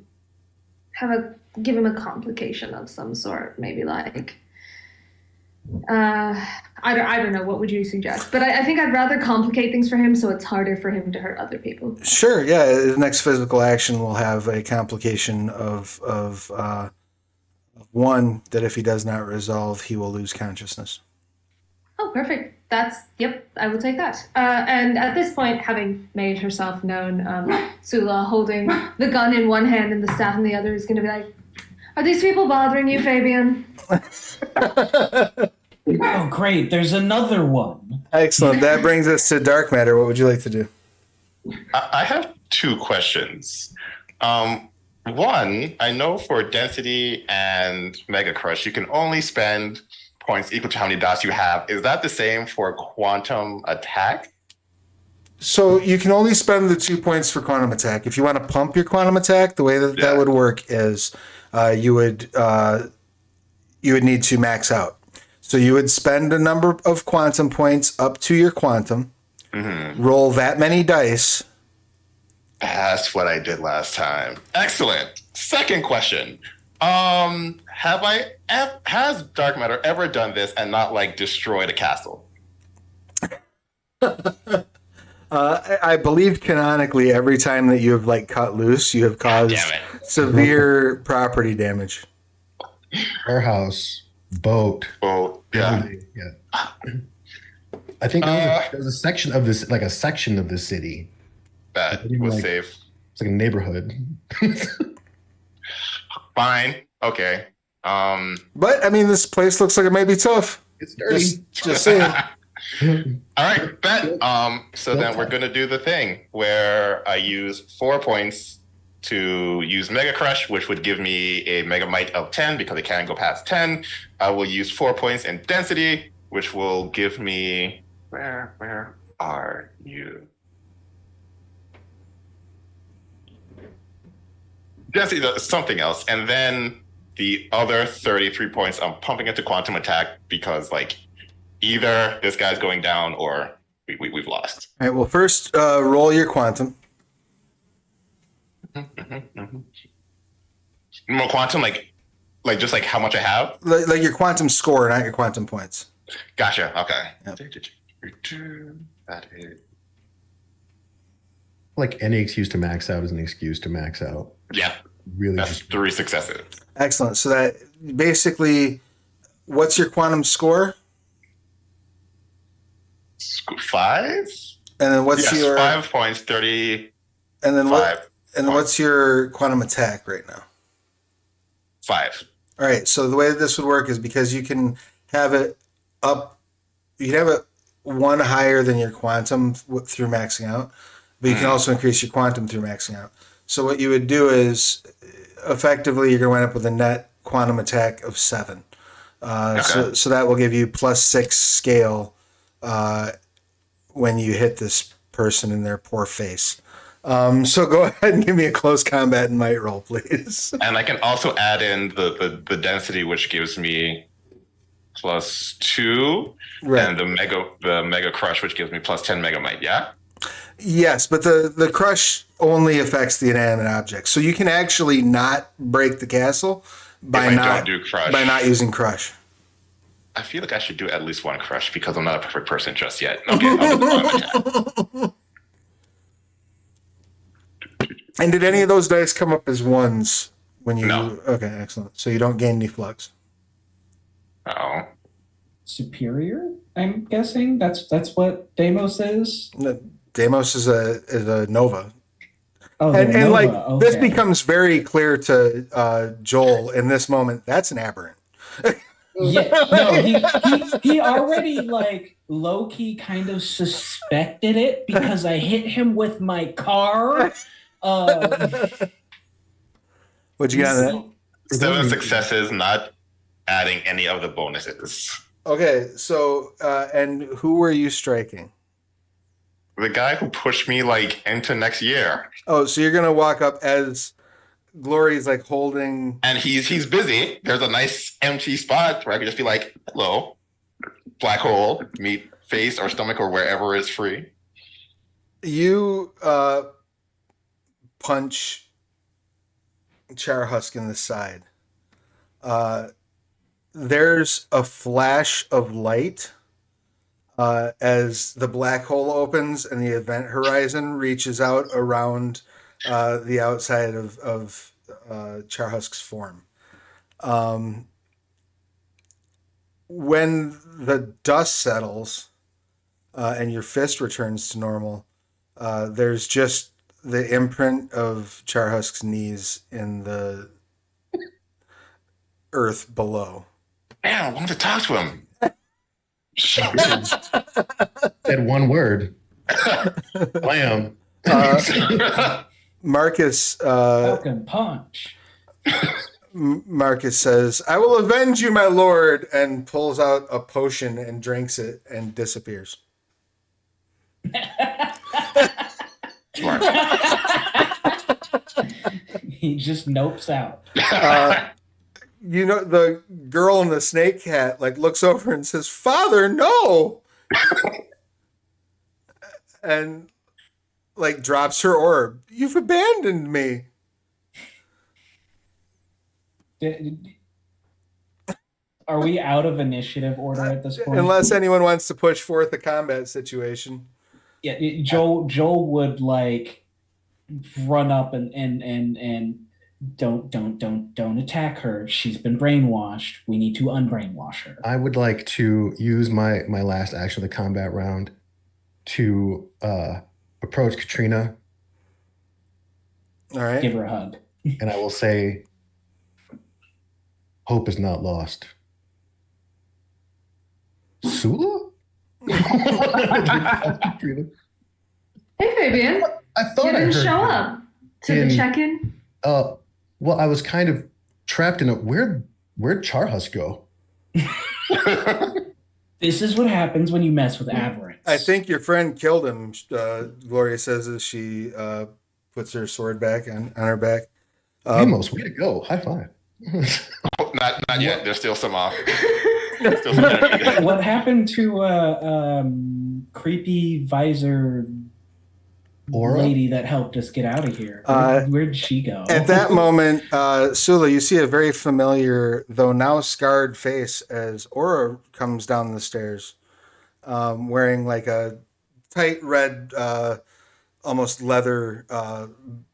give him a complication of some sort. Maybe like. I don't know. What would you suggest? But I think I'd rather complicate things for him, so it's harder for him to hurt other people. Sure. Yeah. The next physical action will have a complication of 1 that if he does not resolve, he will lose consciousness. Oh, perfect. Yep, I will take that. And at this point, having made herself known, Sula holding the gun in one hand and the staff in the other is going to be like, are these people bothering you, Fabian? Oh, great. There's another one. Excellent. That brings us to dark matter. What would you like to do? I have 2 questions. One, I know for density and Mega Crush, you can only spend points equal to how many dots you have. Is that the same for quantum attack? So you can only spend the 2 points for quantum attack. If you want to pump your quantum attack, the way that would work is you would need to max out. So you would spend a number of quantum points up to your quantum, roll that many dice. That's what I did last time. Excellent. Second question. Has dark matter ever done this and not like destroyed a castle? I believe canonically every time that you have like cut loose, you have caused severe property damage. Warehouse, boat. Yeah. Yeah. I think there was a section of this, like a section of the city that was safe. It's like a neighborhood. Fine. Okay. But I mean, this place looks like it may be tough. It's dirty. Just saying. All right, bet. So then we're gonna do the thing where I use 4 points to use Mega Crush, which would give me a Mega Might of 10 because it can't go past 10. I will use 4 points in Density, which will give me where are you? Density, something else, and then the other 33 points I'm pumping into Quantum Attack because like either this guy's going down or we've lost. All right. Well, first roll your quantum. More quantum, like Like just like how much I have? Like your quantum score, not your quantum points. Gotcha. Okay. Yep. That is. Like any excuse to max out is an excuse to max out. Yeah. Really, That's just 3 successes. Excellent. So that basically, what's your quantum score? 5? And then what's Yes, your 5 points, 30. and then 5 what? And then points. what's your quantum attack right now? 5. All right. So the way that this would work is because you can have it up, you can have it one higher than your quantum through maxing out, but you can also increase your quantum through maxing out. So what you would do is, effectively, you're going to wind up with a net quantum attack of 7. So that will give you +6 scale when you hit this person in their poor face. So go ahead and give me a close combat and might roll, please. And I can also add in the density, which gives me +2, Right. and the mega crush, which gives me +10 mega might. Yeah. Yes, but the crush only affects the inanimate object. So you can actually not break the castle by If I not don't do crush. by not using crush. I feel like I should do at least 1 crush because I'm not a perfect person just yet. Okay, I'll do the quantum attack. And did any of those dice come up as ones when you? No. Okay, excellent. So you don't gain any flux. Oh. Superior, I'm guessing. That's what Deimos is. No, Deimos is a Nova. Oh, And Nova. like Okay. this becomes very clear to Joel in this moment. That's an aberrant. Yeah, no, he already like low key kind of suspected it because I hit him with my car. What'd you got on that? 7 successes, not adding any of the bonuses. Okay, so and who were you striking? The guy who pushed me like into next year, Oh, so you're gonna walk up as Glory's like holding. and he's busy. There's a nice empty spot where I could just be like, "Hello, black hole, meet face or stomach or wherever is free." You punch Charhusk in the side. There's a flash of light as the black hole opens and the event horizon reaches out around the outside of Charhusk's form. When the dust settles and your fist returns to normal, there's just the imprint of Charhusk's knees in the earth below. Man, I wanted to talk to him. said one word. Blam. Marcus Falcon punch. Marcus says, "I will avenge you, my lord," and pulls out a potion and drinks it and disappears. Smart. He just nopes out. You know, the girl in the snake hat like looks over and says, "Father, no!" and like drops her orb. "You've abandoned me." Are we out of initiative order at this point? Unless anyone wants to push forth a combat situation. Yeah, Joel would like run up and don't attack her. She's been brainwashed. We need to unbrainwash her. I would like to use my last action of the combat round to approach Katrina, All right. Give her a hug. and I will say, "Hope is not lost." Sula? Katrina? Hey, Fabian. I thought You I didn't heard show you. up to the In- check-in. Well, I was kind of trapped in a where'd Charhusk go? This is what happens when you mess with aberrants. I think your friend killed him, Gloria says as she puts her sword back on her back. Amos, way to go. High five. Not yet. There's still some off. Still some energy. What happened to creepy visor Aura? lady that helped us get out of here. Where'd she go? At that moment, Sula, you see a very familiar, though now scarred face as Aura comes down the stairs, wearing like a tight red, almost leather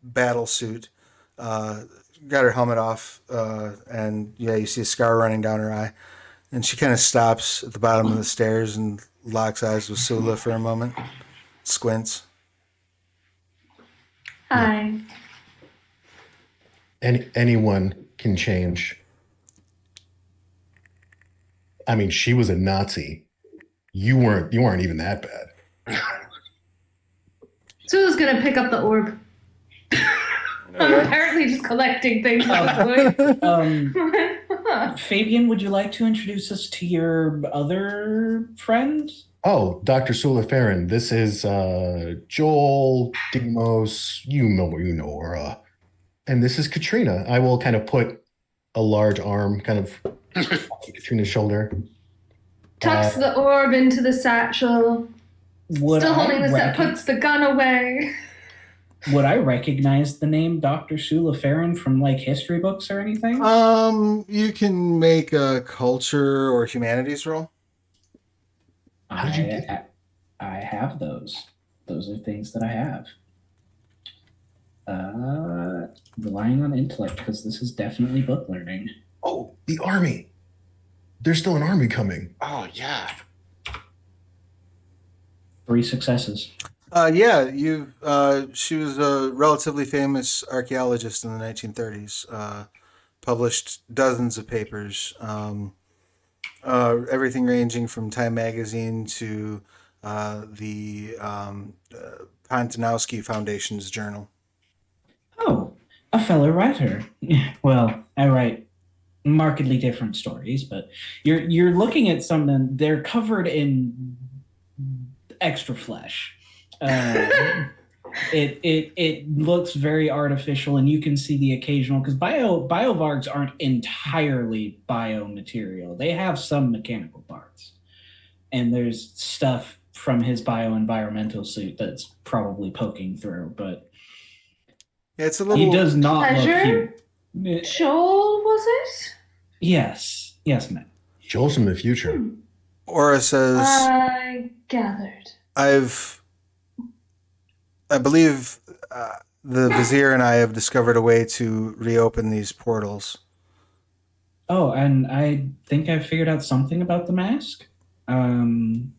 battle suit. Got her helmet off, and yeah, you see a scar running down her eye. And she kind of stops at the bottom of the stairs and locks eyes with Sula for a moment. Squints. Hi. Anyone can change. I mean, she was a Nazi. You weren't even that bad. Sula's gonna pick up the orb. I'm apparently just collecting things at this point. Fabian, would you like to introduce us to your other friend? Oh, Dr. Sula Farron, this is Joel, Demos, you know Aura. And this is Katrina. I will kind of put a large arm kind of on Katrina's shoulder. Tucks the orb into the satchel. Still holding the set, puts the gun away. Would I recognize the name Dr. Sula Farron from like history books or anything? You can make a culture or humanities roll. How did you get I have those. Those are things that I have. Relying on intellect because this is definitely book learning. Oh, the army. There's still an army coming. Oh, yeah. 3 successes. Yeah, she was a relatively famous archaeologist in the 1930s. Published dozens of papers. Everything ranging from Time Magazine to the Pontanowski Foundation's journal. Oh, a fellow writer. Well, I write markedly different stories, but you're looking at something. They're covered in extra flesh. It looks very artificial, and you can see the occasional because biovargs aren't entirely biomaterial. They have some mechanical parts, and there's stuff from his bioenvironmental suit that's probably poking through, but Yeah, it's a little. he does not Pleasure? look human. Joel, was it? Yes, ma'am. Joel's from the future. Aura says, I gathered. I believe the Vizier and I have discovered a way to reopen these portals. Oh, and I think I figured out something about the mask. The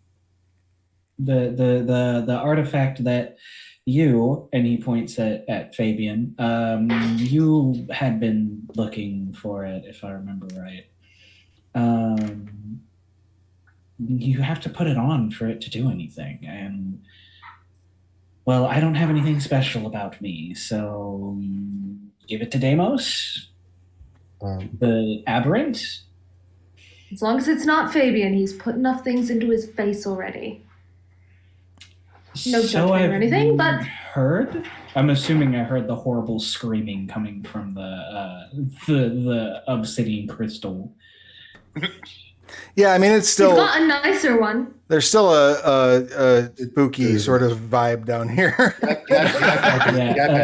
artifact that you, and he points at Fabian, you had been looking for it, if I remember right. You have to put it on for it to do anything, and well, I don't have anything special about me, so give it to Deimos, the aberrant. As long as it's not Fabian, he's put enough things into his face already. No judgment or anything, but heard. I'm assuming I heard the horrible screaming coming from the obsidian crystal. Yeah, I mean it's still. he's got a nicer one. There's still a spooky sort of vibe down here.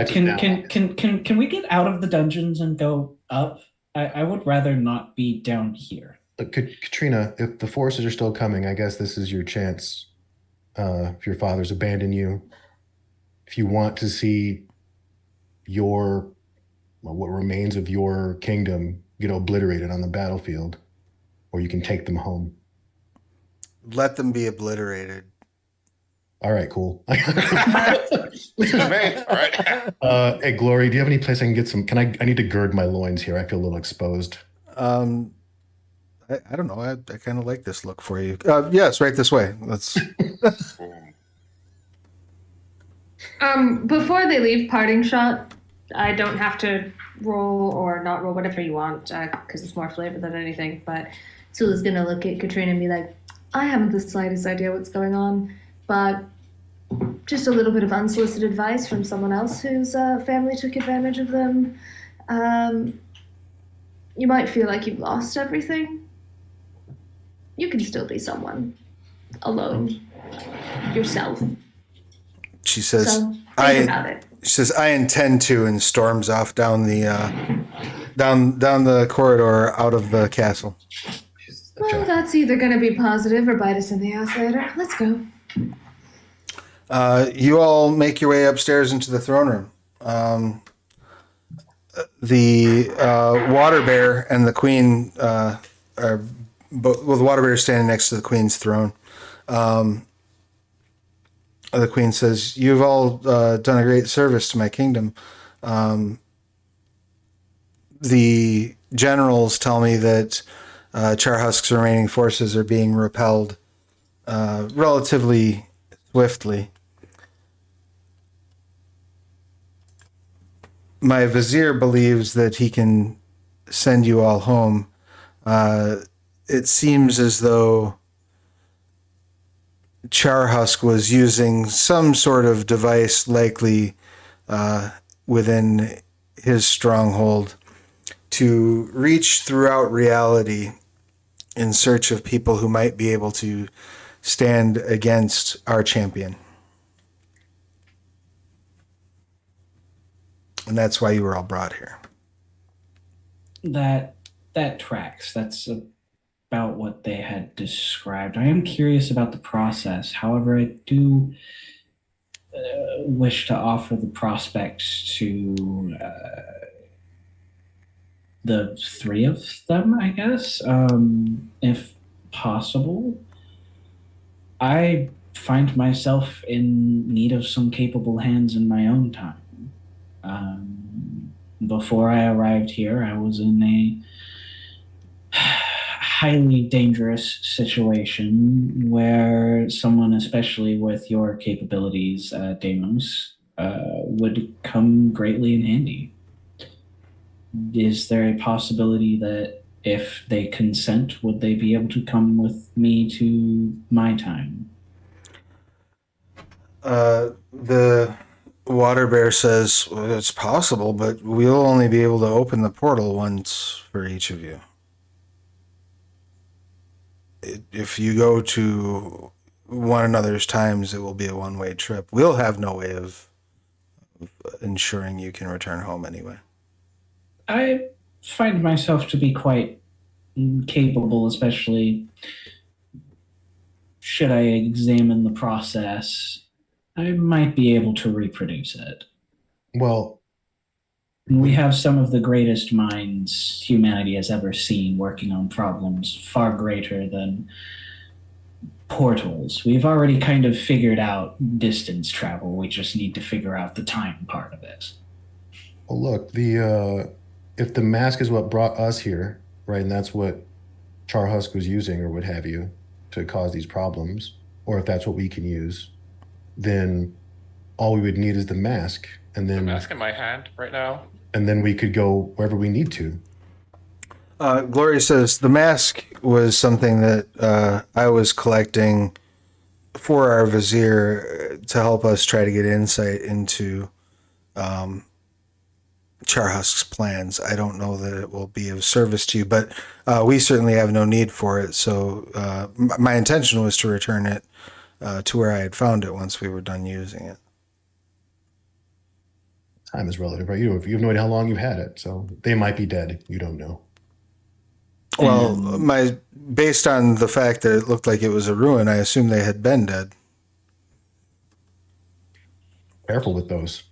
Can we get out of the dungeons and go up? I would rather not be down here. Katrina, if the forces are still coming, I guess this is your chance. If your father's abandoned you, if you want to see what remains of your kingdom get obliterated on the battlefield, or you can take them home. Let them be obliterated. All right, cool. All right. Hey, Glory, do you have any place I can get some? I need to gird my loins here. I feel a little exposed. I don't know. I kind of like this look for you. Yes, right this way. Let's. Before they leave, parting shot. I don't have to roll or not roll, whatever you want, because it's more flavor than anything. But Sula's gonna look at Katrina and be like, I haven't the slightest idea what's going on, but just a little bit of unsolicited advice from someone else whose family took advantage of them. You might feel like you've lost everything. You can still be someone. Alone. Yourself. she says, So think about it. She says, I intend to, and storms off down the down the corridor out of the castle. Well, that's either going to be positive or bite us in the ass later. Let's go. You all make your way upstairs into the throne room. The water bear and the queen are both. Well, the water bear is standing next to the queen's throne. The queen says, "You've all done a great service to my kingdom. The generals tell me that Charhusk's remaining forces are being repelled relatively swiftly. My vizier believes that he can send you all home. It seems as though Charhusk was using some sort of device, likely within his stronghold, to reach throughout reality in search of people who might be able to stand against our champion. And that's why you were all brought here." That tracks. That's about what they had described. I am curious about the process. However, I do wish to offer the prospect to the three of them, I guess, if possible. I find myself in need of some capable hands in my own time. Before I arrived here, I was in a highly dangerous situation where someone, especially with your capabilities, Deimos, would come greatly in handy. Is there a possibility that if they consent, would they be able to come with me to my time? The water bear says, well, it's possible, but we'll only be able to open the portal once for each of you. If you go to one another's times, it will be a one-way trip. We'll have no way of ensuring you can return home anyway. I find myself to be quite capable, especially should I examine the process. I might be able to reproduce it. Well, We have some of the greatest minds humanity has ever seen working on problems far greater than portals. We've already kind of figured out distance travel. We just need to figure out the time part of it. well, look, the if the mask is what brought us here, right, and that's what Charhusk was using or what have you to cause these problems, or if that's what we can use, then all we would need is the mask, and The then mask in my hand right now. and then we could go wherever we need to. Gloria says, the mask was something that I was collecting for our vizier to help us try to get insight into Charhusk's plans. I don't know that it will be of service to you, but we certainly have no need for it. So my intention was to return it to where I had found it once we were done using it. Time is relative, right? You have no idea how long you've had it, so they might be dead. You don't know. Well, based on the fact that it looked like it was a ruin, I assume they had been dead. Careful with those.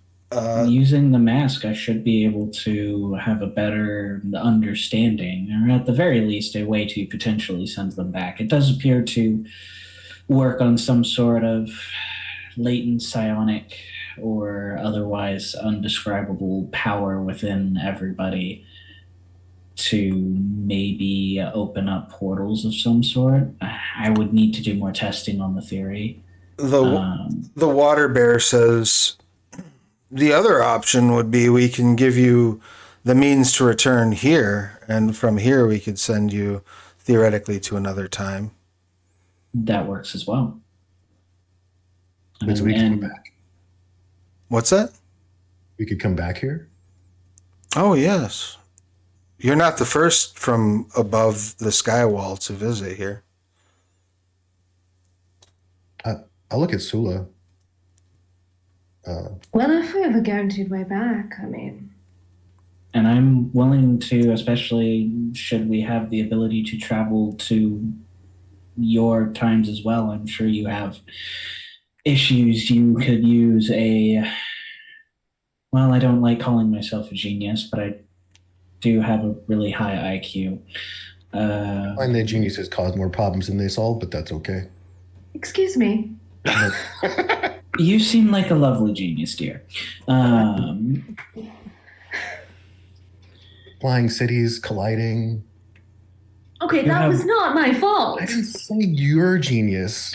Using the mask, I should be able to have a better understanding, or at the very least, a way to potentially send them back. It does appear to work on some sort of latent psionic or otherwise undescribable power within everybody to maybe open up portals of some sort. I would need to do more testing on the theory. The water bear says the other option would be we can give you the means to return here, and from here we could send you theoretically to another time. That works as well. Wait, so we can come back. What's that? We could come back here. Oh, yes. You're not the first from above the sky wall to visit here. I'll look at Sula. Well, if we have a guaranteed way back, I mean, And I'm willing to, especially should we have the ability to travel to your times as well. I'm sure you have issues. You could use well, I don't like calling myself a genius, but I do have a really high IQ. I find that geniuses cause more problems than they solve, but that's okay. excuse me. You seem like a lovely genius, dear. Flying cities, colliding. Okay, that was not my fault. I didn't say you're a genius.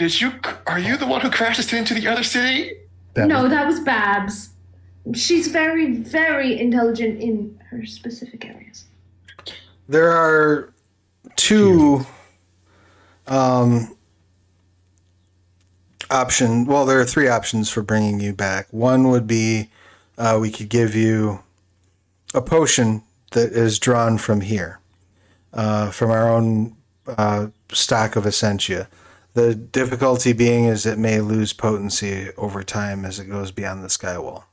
Are you the one who crashed us into the other city? That was Babs. She's very, very intelligent in her specific areas. There are two options. Well, there are three options for bringing you back. One would be we could give you a potion that is drawn from here, from our own stock of Essentia. The difficulty being is it may lose potency over time as it goes beyond the skywall.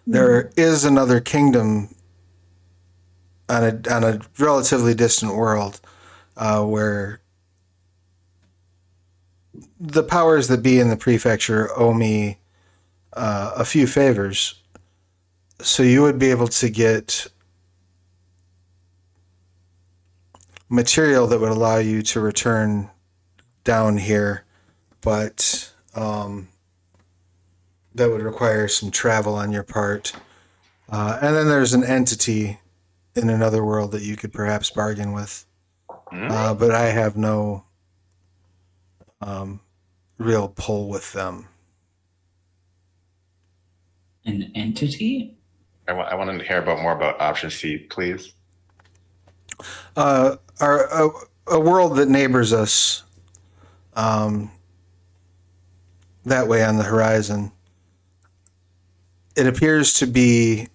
There is another kingdom on a relatively distant world where the powers that be in the prefecture owe me a few favors. So you would be able to get material that would allow you to return down here, but that would require some travel on your part. And then there's an entity in another world that you could perhaps bargain with. But I have no real pull with them. An entity? I want to hear more about option C, please. A world that neighbors us that way on the horizon. It appears to be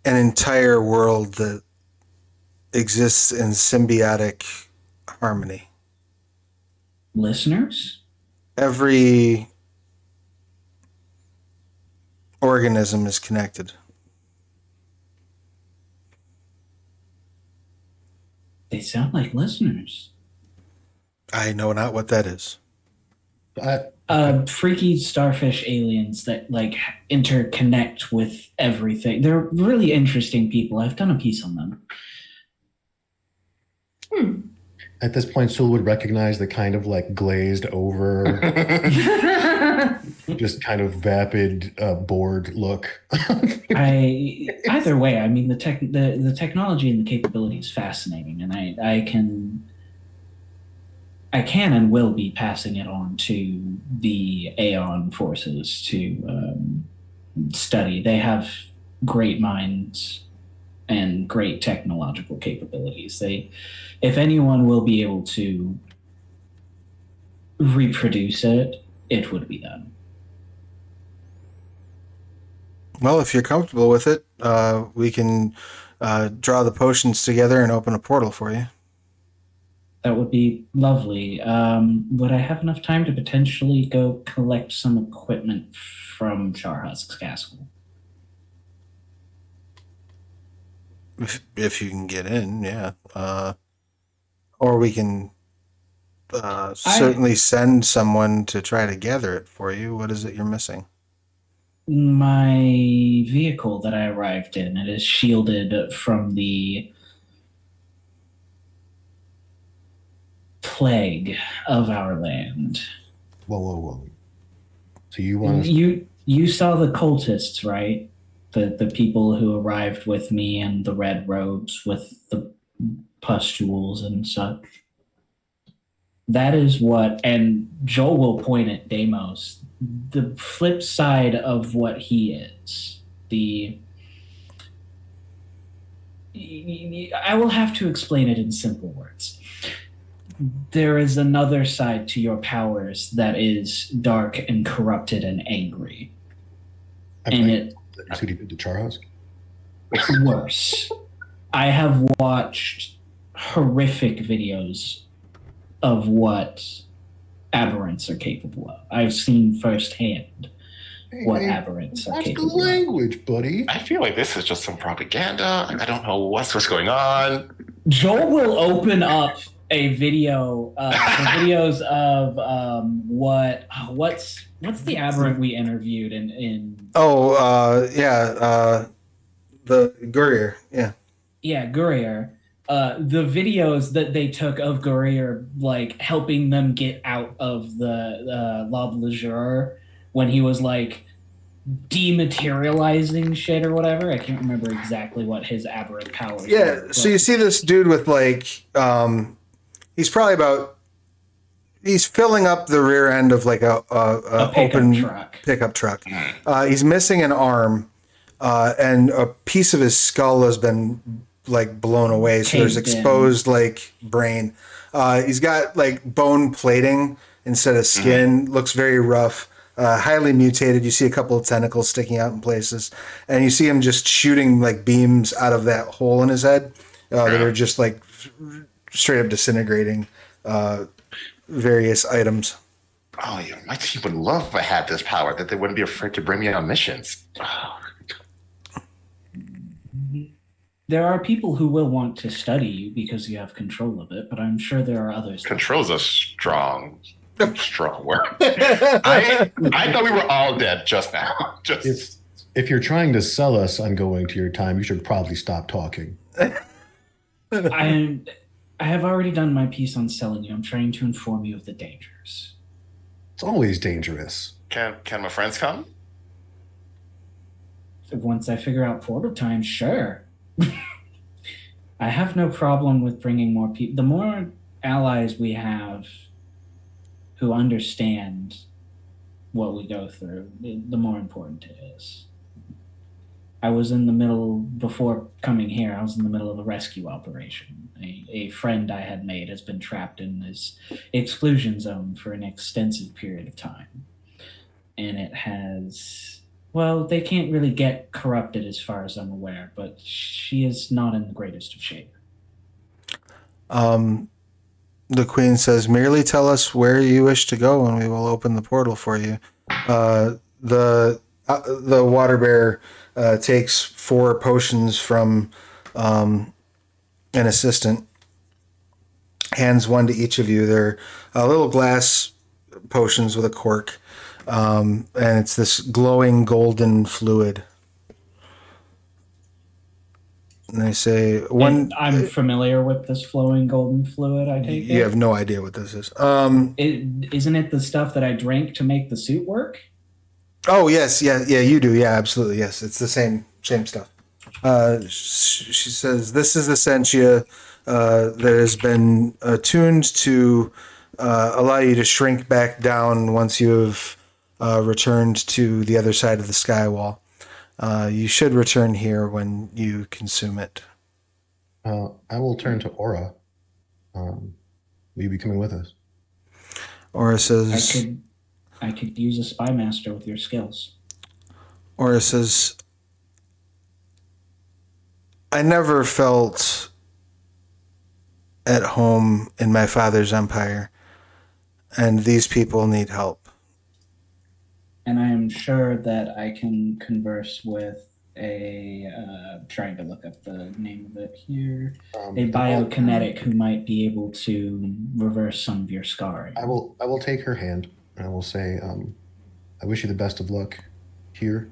an entire world that exists in symbiotic harmony. Listeners? Every organism is connected. They sound like listeners. I know not what that is. Freaky starfish aliens that like interconnect with everything. They're really interesting people. I've done a piece on them. At this point, Sewell would recognize the kind of like glazed over, just kind of vapid, bored look. Either way, I mean the technology and the capability is fascinating, and I can and will be passing it on to the Aeon forces to study. They have great minds and great technological capabilities. If anyone will be able to reproduce it, it would be them. Well, if you're comfortable with it, we can draw the potions together and open a portal for you. That would be lovely. Would I have enough time to potentially go collect some equipment from Charhusk's castle? If you can get in, yeah. Or we can certainly send someone to try to gather it for you. What is it you're missing? My vehicle that I arrived in, it is shielded from the plague of our land. Whoa. So you want you saw the cultists, right? The people who arrived with me in the red robes with the pustules and such. That is what, and Joel will point at Deimos, the flip side of what he is. I will have to explain it in simple words. There is another side to your powers that is dark and corrupted and angry. That's what he did to Charhusk? Worse. I have watched horrific videos of what aberrants are capable of. I've seen firsthand what aberrants are Watch the capable of. language, buddy. I feel like this is just some propaganda. I don't know what's going on. Joel will open up a video, the videos of what's the aberrant we interviewed in the Gurrier. Yeah. Gurrier. The videos that they took of Gurrier, like helping them get out of the Lob Leisure when he was like dematerializing shit or whatever. I can't remember exactly what his aberrant powers were. So you see this dude with like he's filling up the rear end of like a open pickup truck. He's missing an arm, and a piece of his skull has been like blown away, so there's exposed like brain. He's got like bone plating instead of skin. Looks very rough. Highly mutated. You see a couple of tentacles sticking out in places, and you see him just shooting like beams out of that hole in his head that are just like straight up disintegrating various items. Oh, yeah, my team would love if I had this power, that they wouldn't be afraid to bring me on missions. Oh. There are people who will want to study you because you have control of it, but I'm sure there are others. Control's a strong word. I thought we were all dead just now. If you're trying to sell us on going to your time, you should probably stop talking. I have already done my piece on selling you. I'm trying to inform you of the dangers. It's always dangerous. Can my friends come? Once I figure out portal time, sure. I have no problem with bringing more people. The more allies we have who understand what we go through, the more important it is. I was in the middle, before coming here, I was in the middle of a rescue operation. A friend I had made has been trapped in this exclusion zone for an extensive period of time. And it has, well, they can't really get corrupted as far as I'm aware, but she is not in the greatest of shape. The queen says, merely tell us where you wish to go and we will open the portal for you. The water bear takes 4 potions from an assistant, hands one to each of you. They're little glass potions with a cork, and it's this glowing golden fluid. And they say I'm familiar with this flowing golden fluid. I take it. You have no idea what this is. Isn't it the stuff that I drank to make the suit work? Oh yes, yeah, you do. Yeah, absolutely. Yes, it's the same stuff. She says this is essentia that has been attuned to allow you to shrink back down once you have returned to the other side of the sky wall. You should return here when you consume it. I will turn to Aura. Will you be coming with us? Aura says, I could use a spy master with your skills. Aura says, I never felt at home in my father's empire, and these people need help. And I am sure that I can converse with trying to look up the name of it here, a biokinetic who might be able to reverse some of your scarring. I will take her hand and I will say, I wish you the best of luck here.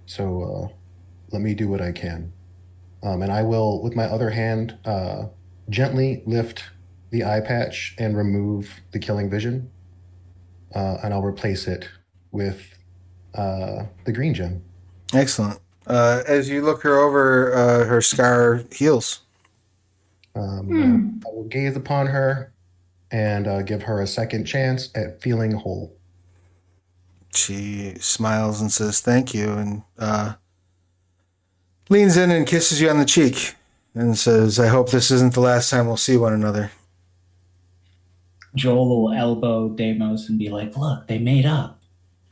So let me do what I can. And I will, with my other hand, gently lift the eye patch and remove the killing vision. And I'll replace it with the green gem. Excellent. As you look her over, her scar heals. I will gaze upon her and give her a second chance at feeling whole. She smiles and says thank you, and leans in and kisses you on the cheek and says, I hope this isn't the last time we'll see one another. Joel will elbow Deimos and be like, look, they made up.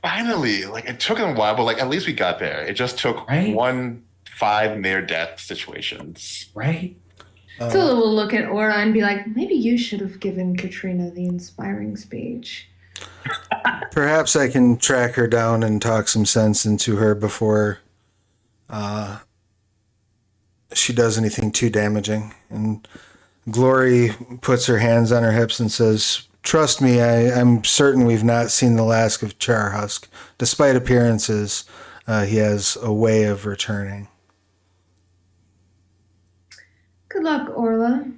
Finally, like it took them a while, but like at least we got there. It just took 5 near-death situations. Right? Tula will look at Aura and be like, maybe you should have given Katrina the inspiring speech. Perhaps I can track her down and talk some sense into her before she does anything too damaging. And Glory puts her hands on her hips and says, "Trust me, I'm certain we've not seen the last of Charhusk. Despite appearances, he has a way of returning." Good luck, Orla.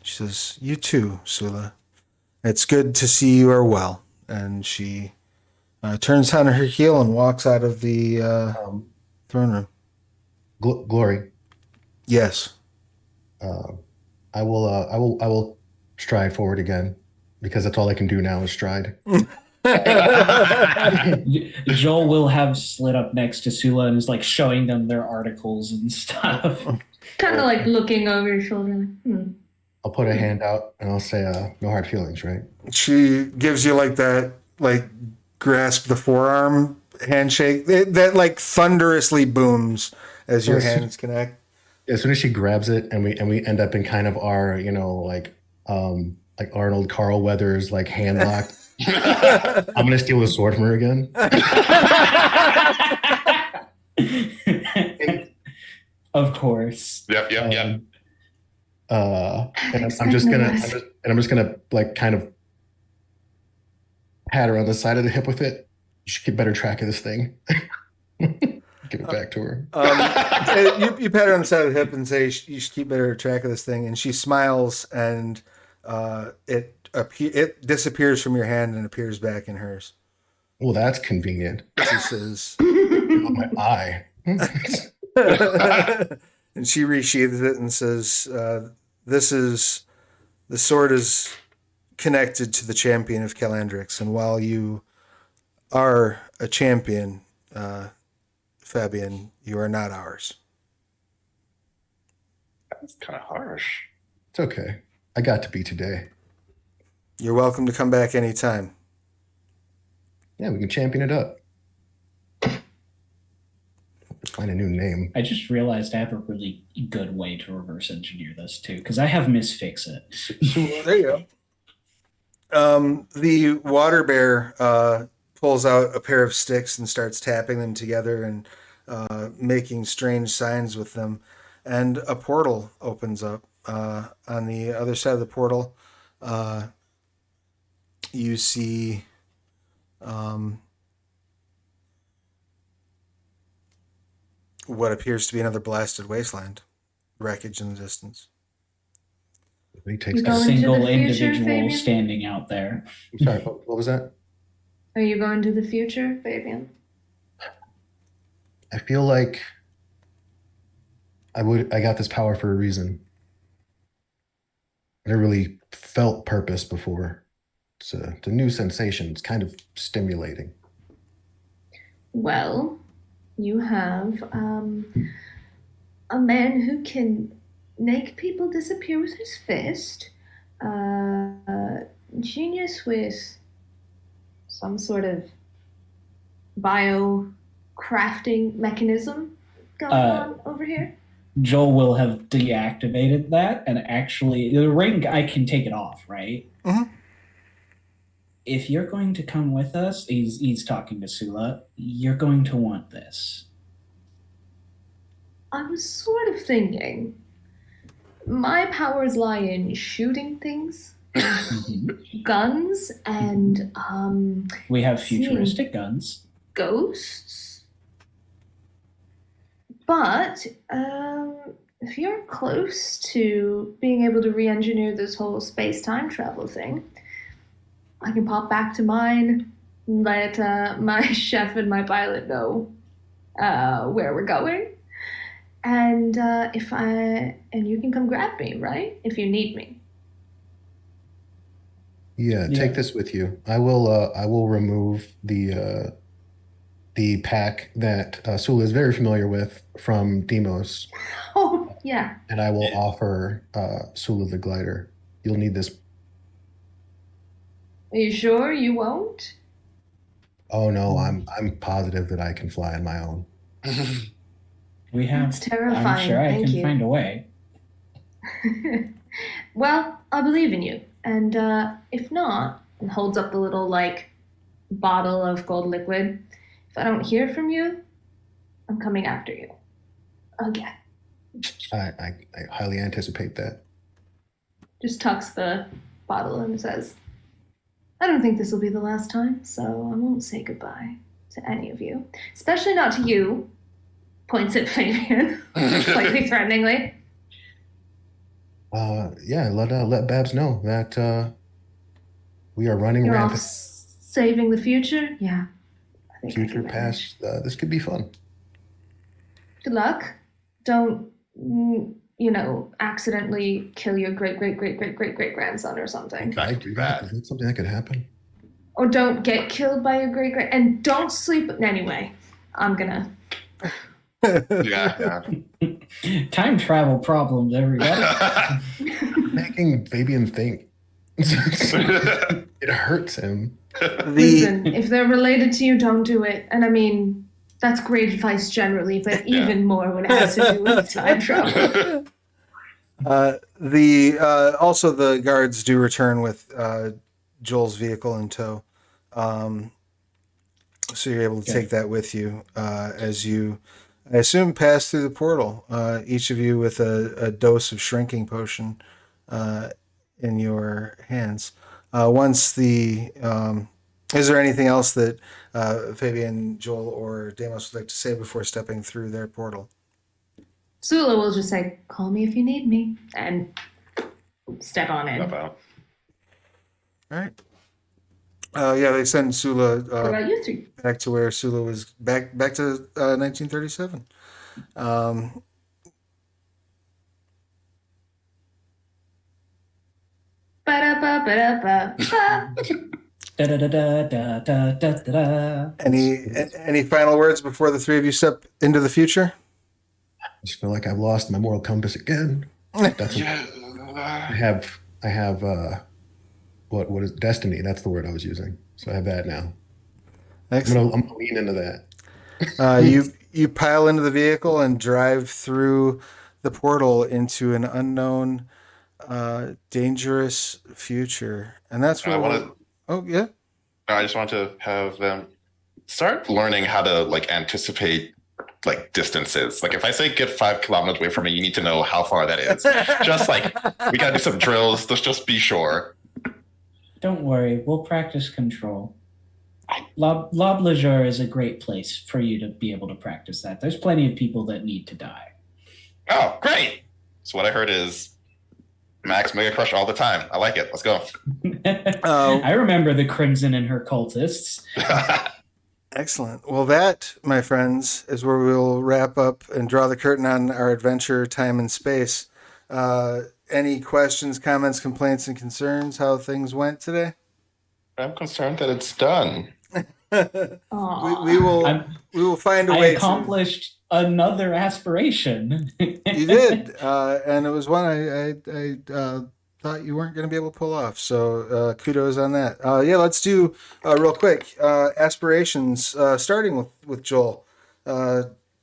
She says, "You too, Sula. It's good to see you are well." And she turns on her heel and walks out of the throne room. Glory. Yes. I will stride forward again because that's all I can do now is stride. Joel will have slid up next to Sula and is like showing them their articles and stuff. Kind of like looking over your shoulder. Like, I'll put a hand out and I'll say, "No hard feelings, right?" She gives you like that, like grasp the forearm handshake that like thunderously booms as your hands connect. As soon as she grabs it and we end up in kind of our, like Arnold Carl Weathers like hand locked. I'm gonna steal the sword from her again. Of course. Yep. And I'm just gonna like kind of pat her on the side of the hip with it. You should keep better track of this thing. Give it back to her. You pat her on the side of the hip and say, "You should keep better track of this thing." And she smiles, and it disappears from your hand and appears back in hers. Well, that's convenient. She says, My eye. and she resheathes it and says, the sword is connected to the champion of Calandrix, and while you are a champion, Fabian, you are not ours." That's kind of harsh. It's okay. I got to be today. You're welcome to come back anytime. Yeah, we can champion it up. Find a new name. I just realized I have a really good way to reverse engineer this too, because I have Misfix It. There you go. The water bear pulls out a pair of sticks and starts tapping them together and making strange signs with them. And a portal opens up. On the other side of the portal, you see what appears to be another blasted wasteland. Wreckage in the distance. He takes You A Going to single the future, individual Fabian? standing out there. I'm sorry, what was that? Are you going to the future, Fabian? I feel like I got this power for a reason. I never really felt purpose before. It's a new sensation. It's kind of stimulating. Well, you have a man who can make people disappear with his fist, genius with some sort of bio crafting mechanism going on over here. Joel will have deactivated that, and actually, the ring, I can take it off, right? Mhm. If you're going to come with us, he's talking to Sula, you're going to want this. I was sort of thinking my powers lie in shooting things, guns, and We have futuristic guns. ghosts. But if you're close to being able to re-engineer this whole space-time travel thing, I can pop back to mine, let my chef and my pilot know where we're going, and you can come grab me, right? If you need me. Yeah, Yeah. take this with you. I will remove the pack that Sula is very familiar with from Demos, Oh yeah. and I will offer Sula the glider. You'll need this. Are you sure you won't? Oh no, I'm positive that I can fly on my own. We have. That's terrifying. I'm sure I Thank can you. find a way. Well, I Can believe find a way. Well, I believe in you. And if not, and holds up the little like bottle of gold liquid. If I don't hear from you, I'm coming after you. Again. I highly anticipate that. Just tucks the bottle and says, I don't think this will be the last time, so I won't say goodbye to any of you. Especially not to you. Points at Fabian, slightly threateningly. Yeah, let Babs know that we are running You're off rampant. saving the future? Yeah. I think I Future, can manage. past. This could be fun. Good luck. Don't, accidentally kill your great great great great great great grandson or something. Can I do that? Is that something that could happen? Or don't get killed by your great great. And don't sleep. Anyway, I'm gonna. Yeah. Time travel problems, everybody. Making Fabian think. It hurts him. Listen, if they're related to you, don't do it. And I mean, that's great advice generally, but even more when it has to do with time travel. Also the guards do return with Joel's vehicle in tow, so you're able to take that with you as you, I assume, pass through the portal. Each of you with a dose of shrinking potion in your hands. Once the is there anything else that Fabian, Joel, or Deimos would like to say before stepping through their portal? Sula will just say, call me if you need me, and step on in. All right. Yeah, they send Sula What about you three? back to where Sula was, back to 1937. Any final words before the three of you step into the future? I just feel like I've lost my moral compass again. That's I have what is destiny? That's the word I was using. So I have that now. Excellent. I'm gonna lean into that. You pile into the vehicle and drive through the portal into an unknown, dangerous future, and that's where Oh yeah. I just want to have them start learning how to like anticipate like distances. Like if I say get 5 kilometers away from me, you need to know how far that is. Just like we gotta do some drills. Let's just be sure. Don't worry, we'll practice control. Lob Leisure is a great place for you to be able to practice that. There's plenty of people that need to die. Oh, great. So what I heard is Max Mega Crush all the time. I like it. Let's go. I remember the Crimson and her cultists. Excellent. Well, that, my friends, is where we'll wrap up and draw the curtain on our adventure, time and space. Any questions, comments, complaints, and concerns? How things went today? I'm concerned that it's done. we will find a way. I accomplished another aspiration. You did, and it was one I thought you weren't going to be able to pull off. So kudos on that. Yeah, let's do real quick aspirations. Starting with Joel.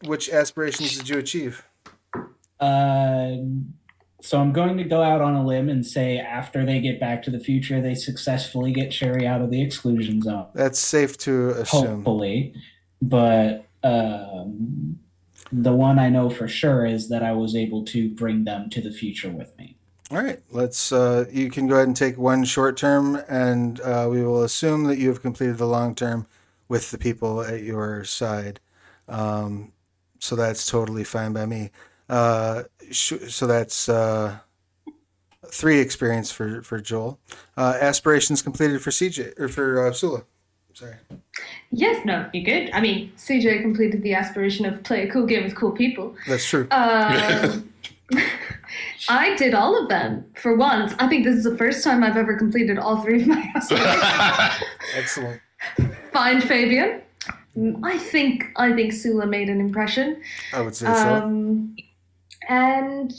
Which aspirations did you achieve? So I'm going to go out on a limb and say after they get back to the future, they successfully get Sherry out of the exclusion zone. That's safe to assume. Hopefully. But the one I know for sure is that I was able to bring them to the future with me. All right. Let's. You can go ahead and take one short term, and we will assume that you have completed the long term with the people at your side. So that's totally fine by me. So that's 3 experience for Joel. Aspirations completed for CJ or for Sula. Sorry. Yes, no, you're good. I mean, CJ completed the aspiration of play a cool game with cool people. That's true. I did all of them for once. I think this is the first time I've ever completed all 3 of my aspirations. Excellent. Find Fabian. I think Sula made an impression. I would say so. And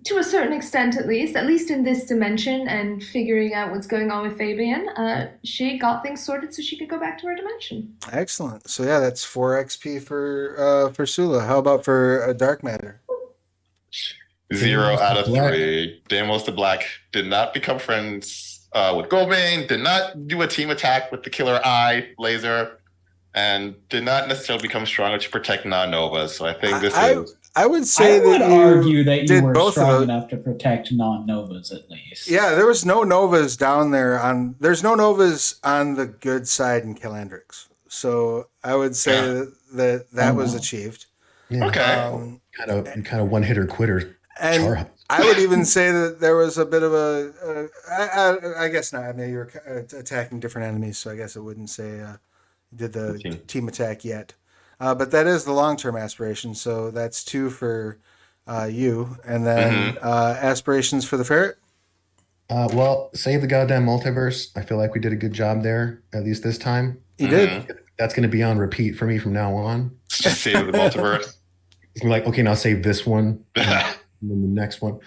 to a certain extent at least in this dimension and figuring out what's going on with Fabian, she got things sorted so she could go back to her dimension. Excellent. So yeah, that's 4 XP for Sula. How about for Dark Matter? 0 Deimos out the of Black. 3. Deimos the Black did not become friends with Goldbane, did not do a team attack with the Killer Eye laser, and did not necessarily become stronger to protect non-novas. So I think this is... I would say I would that you argue that you did were both of strong those. enough to protect non-novas at least. Yeah, there was no novas down there there's no novas on the good side in Calandrix. So I would say that was achieved. Yeah. Okay. Kind of one hitter quitter. And Char- I would even say that there was a bit of I guess not. I mean, you were attacking different enemies, so I guess I wouldn't say you did the team attack yet. But that is the long-term aspiration, so that's 2 for you. And then aspirations for the ferret? Well, save the goddamn multiverse. I feel like we did a good job there, at least this time. You did. That's going to be on repeat for me from now on. Just save the multiverse. It's like, okay, now save this one and then the next one.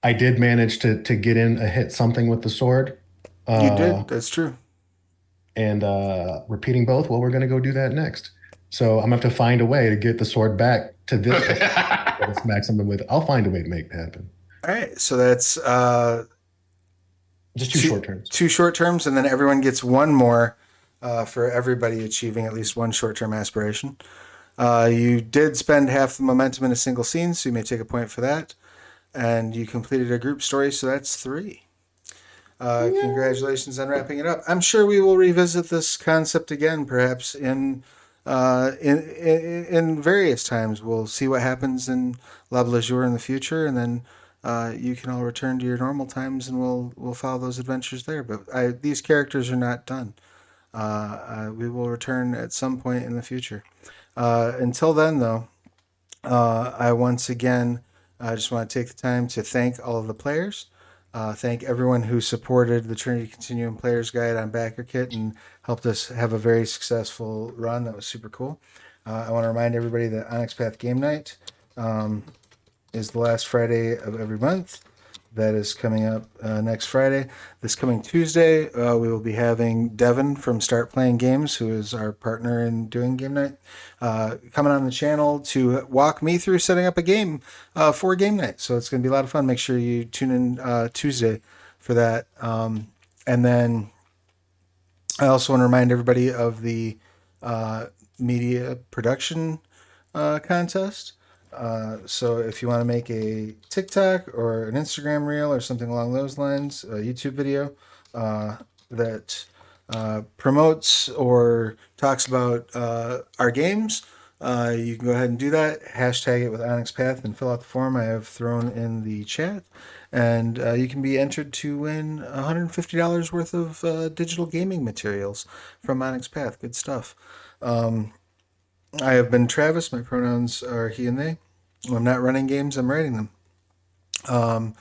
I did manage to get in a hit something with the sword. You did. That's true. And repeating both, well, we're going to go do that next. So I'm going to have to find a way to get the sword back to this. Smack something with. I'll find a way to make it happen. All right. So that's just 2 short terms. 2 short terms, and then everyone gets 1 more for everybody achieving at least 1 short-term aspiration. You did spend half the momentum in a single scene, so you may take a point for that. And you completed a group story, so that's 3. Congratulations on wrapping it up. I'm sure we will revisit this concept again, perhaps in various times. We'll see what happens in La Blazure in the future, and then you can all return to your normal times, and we'll follow those adventures there. But these characters are not done. We will return at some point in the future. Until then, though, I once again just want to take the time to thank all of the players. Thank everyone who supported the Trinity Continuum Player's Guide on BackerKit and helped us have a very successful run. That was super cool. I want to remind everybody that Onyx Path Game Night is the last Friday of every month. That is coming up next Friday. This coming Tuesday, we will be having Devin from Start Playing Games, who is our partner in doing Game Night, coming on the channel to walk me through setting up a game for Game Night. So it's going to be a lot of fun. Make sure you tune in Tuesday for that. And then I also want to remind everybody of the media production contest. So if you want to make a TikTok or an Instagram reel or something along those lines, a YouTube video that promotes or talks about our games, you can go ahead and do that. Hashtag it with Onyx Path and fill out the form I have thrown in the chat. And you can be entered to win $150 worth of digital gaming materials from Onyx Path. Good stuff. I have been Travis. My pronouns are he and they. When I'm not running games, I'm writing them.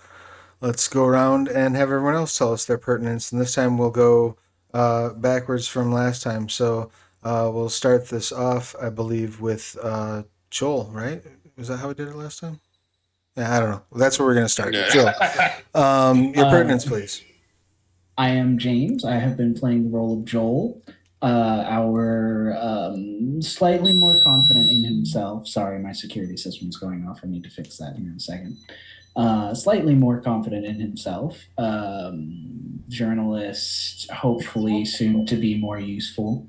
Let's go around and have everyone else tell us their pertinence. And this time we'll go backwards from last time. So we'll start this off, I believe, with Joel, right? Was that how we did it last time? Yeah, I don't know. Well, that's where we're going to start. Joel, your pertinence, please. I am James. I have been playing the role of Joel. Our slightly more confident in himself. Sorry, my security system's going off. I need to fix that here in a second. Slightly more confident in himself. Journalist, hopefully soon to be more useful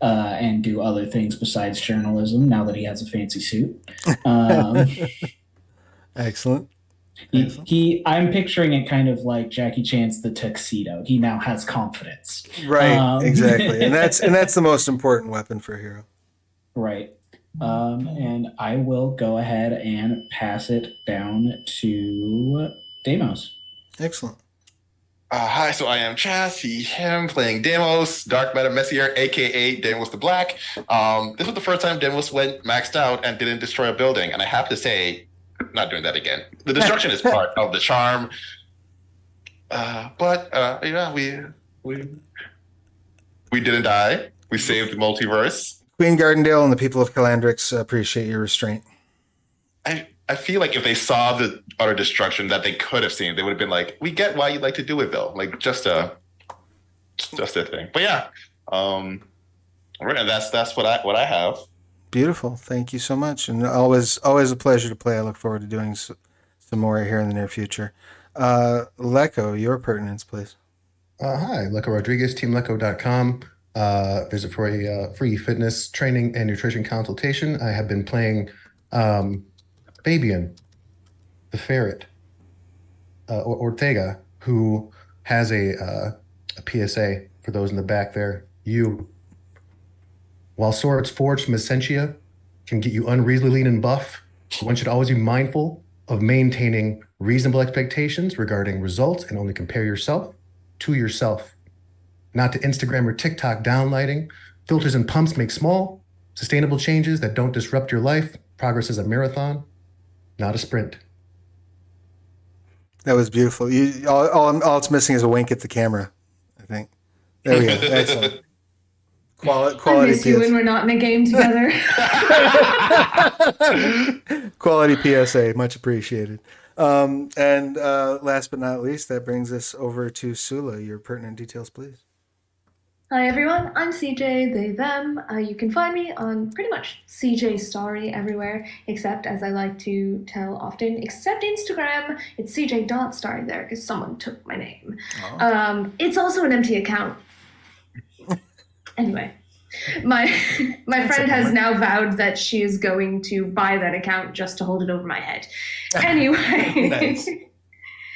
and do other things besides journalism now that he has a fancy suit. Excellent. I'm picturing it kind of like Jackie Chan's The Tuxedo. He now has confidence. Right, exactly. And that's the most important weapon for a hero. Right. And I will go ahead and pass it down to Deimos. Excellent. Hi, so I am Chaz, he, him, playing Deimos, Dark Matter Messier, aka Deimos the Black. This was the first time Deimos went maxed out and didn't destroy a building, and I have to say, not doing that again. The destruction is part of the charm. But yeah, we didn't die. We saved the multiverse. Queen Gardendale and the people of Calandrix appreciate your restraint. I feel like if they saw the utter destruction that they could have seen, they would have been like, "We get why you like to do it, though." Like just a thing. But yeah, right. That's what I have. Beautiful. Thank you so much, and always a pleasure to play. I look forward to doing some more here in the near future. Lecco, your pertinence, please. Hi, Leco Rodriguez, teamleco.com. Visit for a free fitness training and nutrition consultation. I have been playing Fabian, the ferret, Ortega, who has a PSA for those in the back there. You, while swords forged from Essentia can get you unreasonably lean and buff, one should always be mindful of maintaining reasonable expectations regarding results and only compare yourself to yourself. Not to Instagram or TikTok downlighting. Filters and pumps make small, sustainable changes that don't disrupt your life. Progress is a marathon, not a sprint. That was beautiful. All it's missing is a wink at the camera, I think. There we go. Excellent. I Quality miss you when we're not in a game together. Quality PSA, much appreciated. And last but not least, that brings us over to Sula. Your pertinent details, please. Hi everyone, I'm CJ, they, them. You can find me on pretty much CJ Story everywhere, except as I like to tell often, except Instagram, it's CJ.Story there because someone took my name. Oh. It's also an empty account. Anyway, my friend has now vowed that she is going to buy that account just to hold it over my head. Anyway. Nice.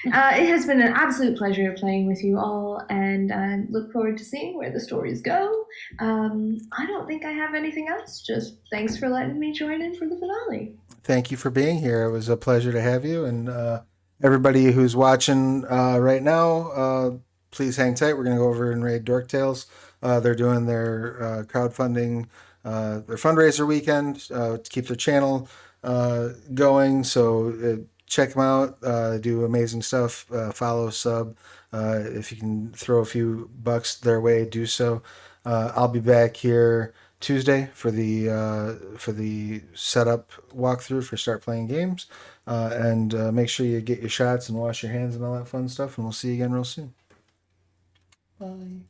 It has been an absolute pleasure playing with you all, and I look forward to seeing where the stories go. I don't think I have anything else. Just thanks for letting me join in for the finale. Thank you for being here. It was a pleasure to have you. And everybody who's watching right now, please hang tight. We're going to go over and raid Dork Tales. They're doing their crowdfunding, their fundraiser weekend to keep their channel going. So check them out. They do amazing stuff. Follow, sub. If you can throw a few bucks their way, do so. I'll be back here Tuesday for the setup walkthrough for Start Playing Games. And make sure you get your shots and wash your hands and all that fun stuff. And we'll see you again real soon. Bye.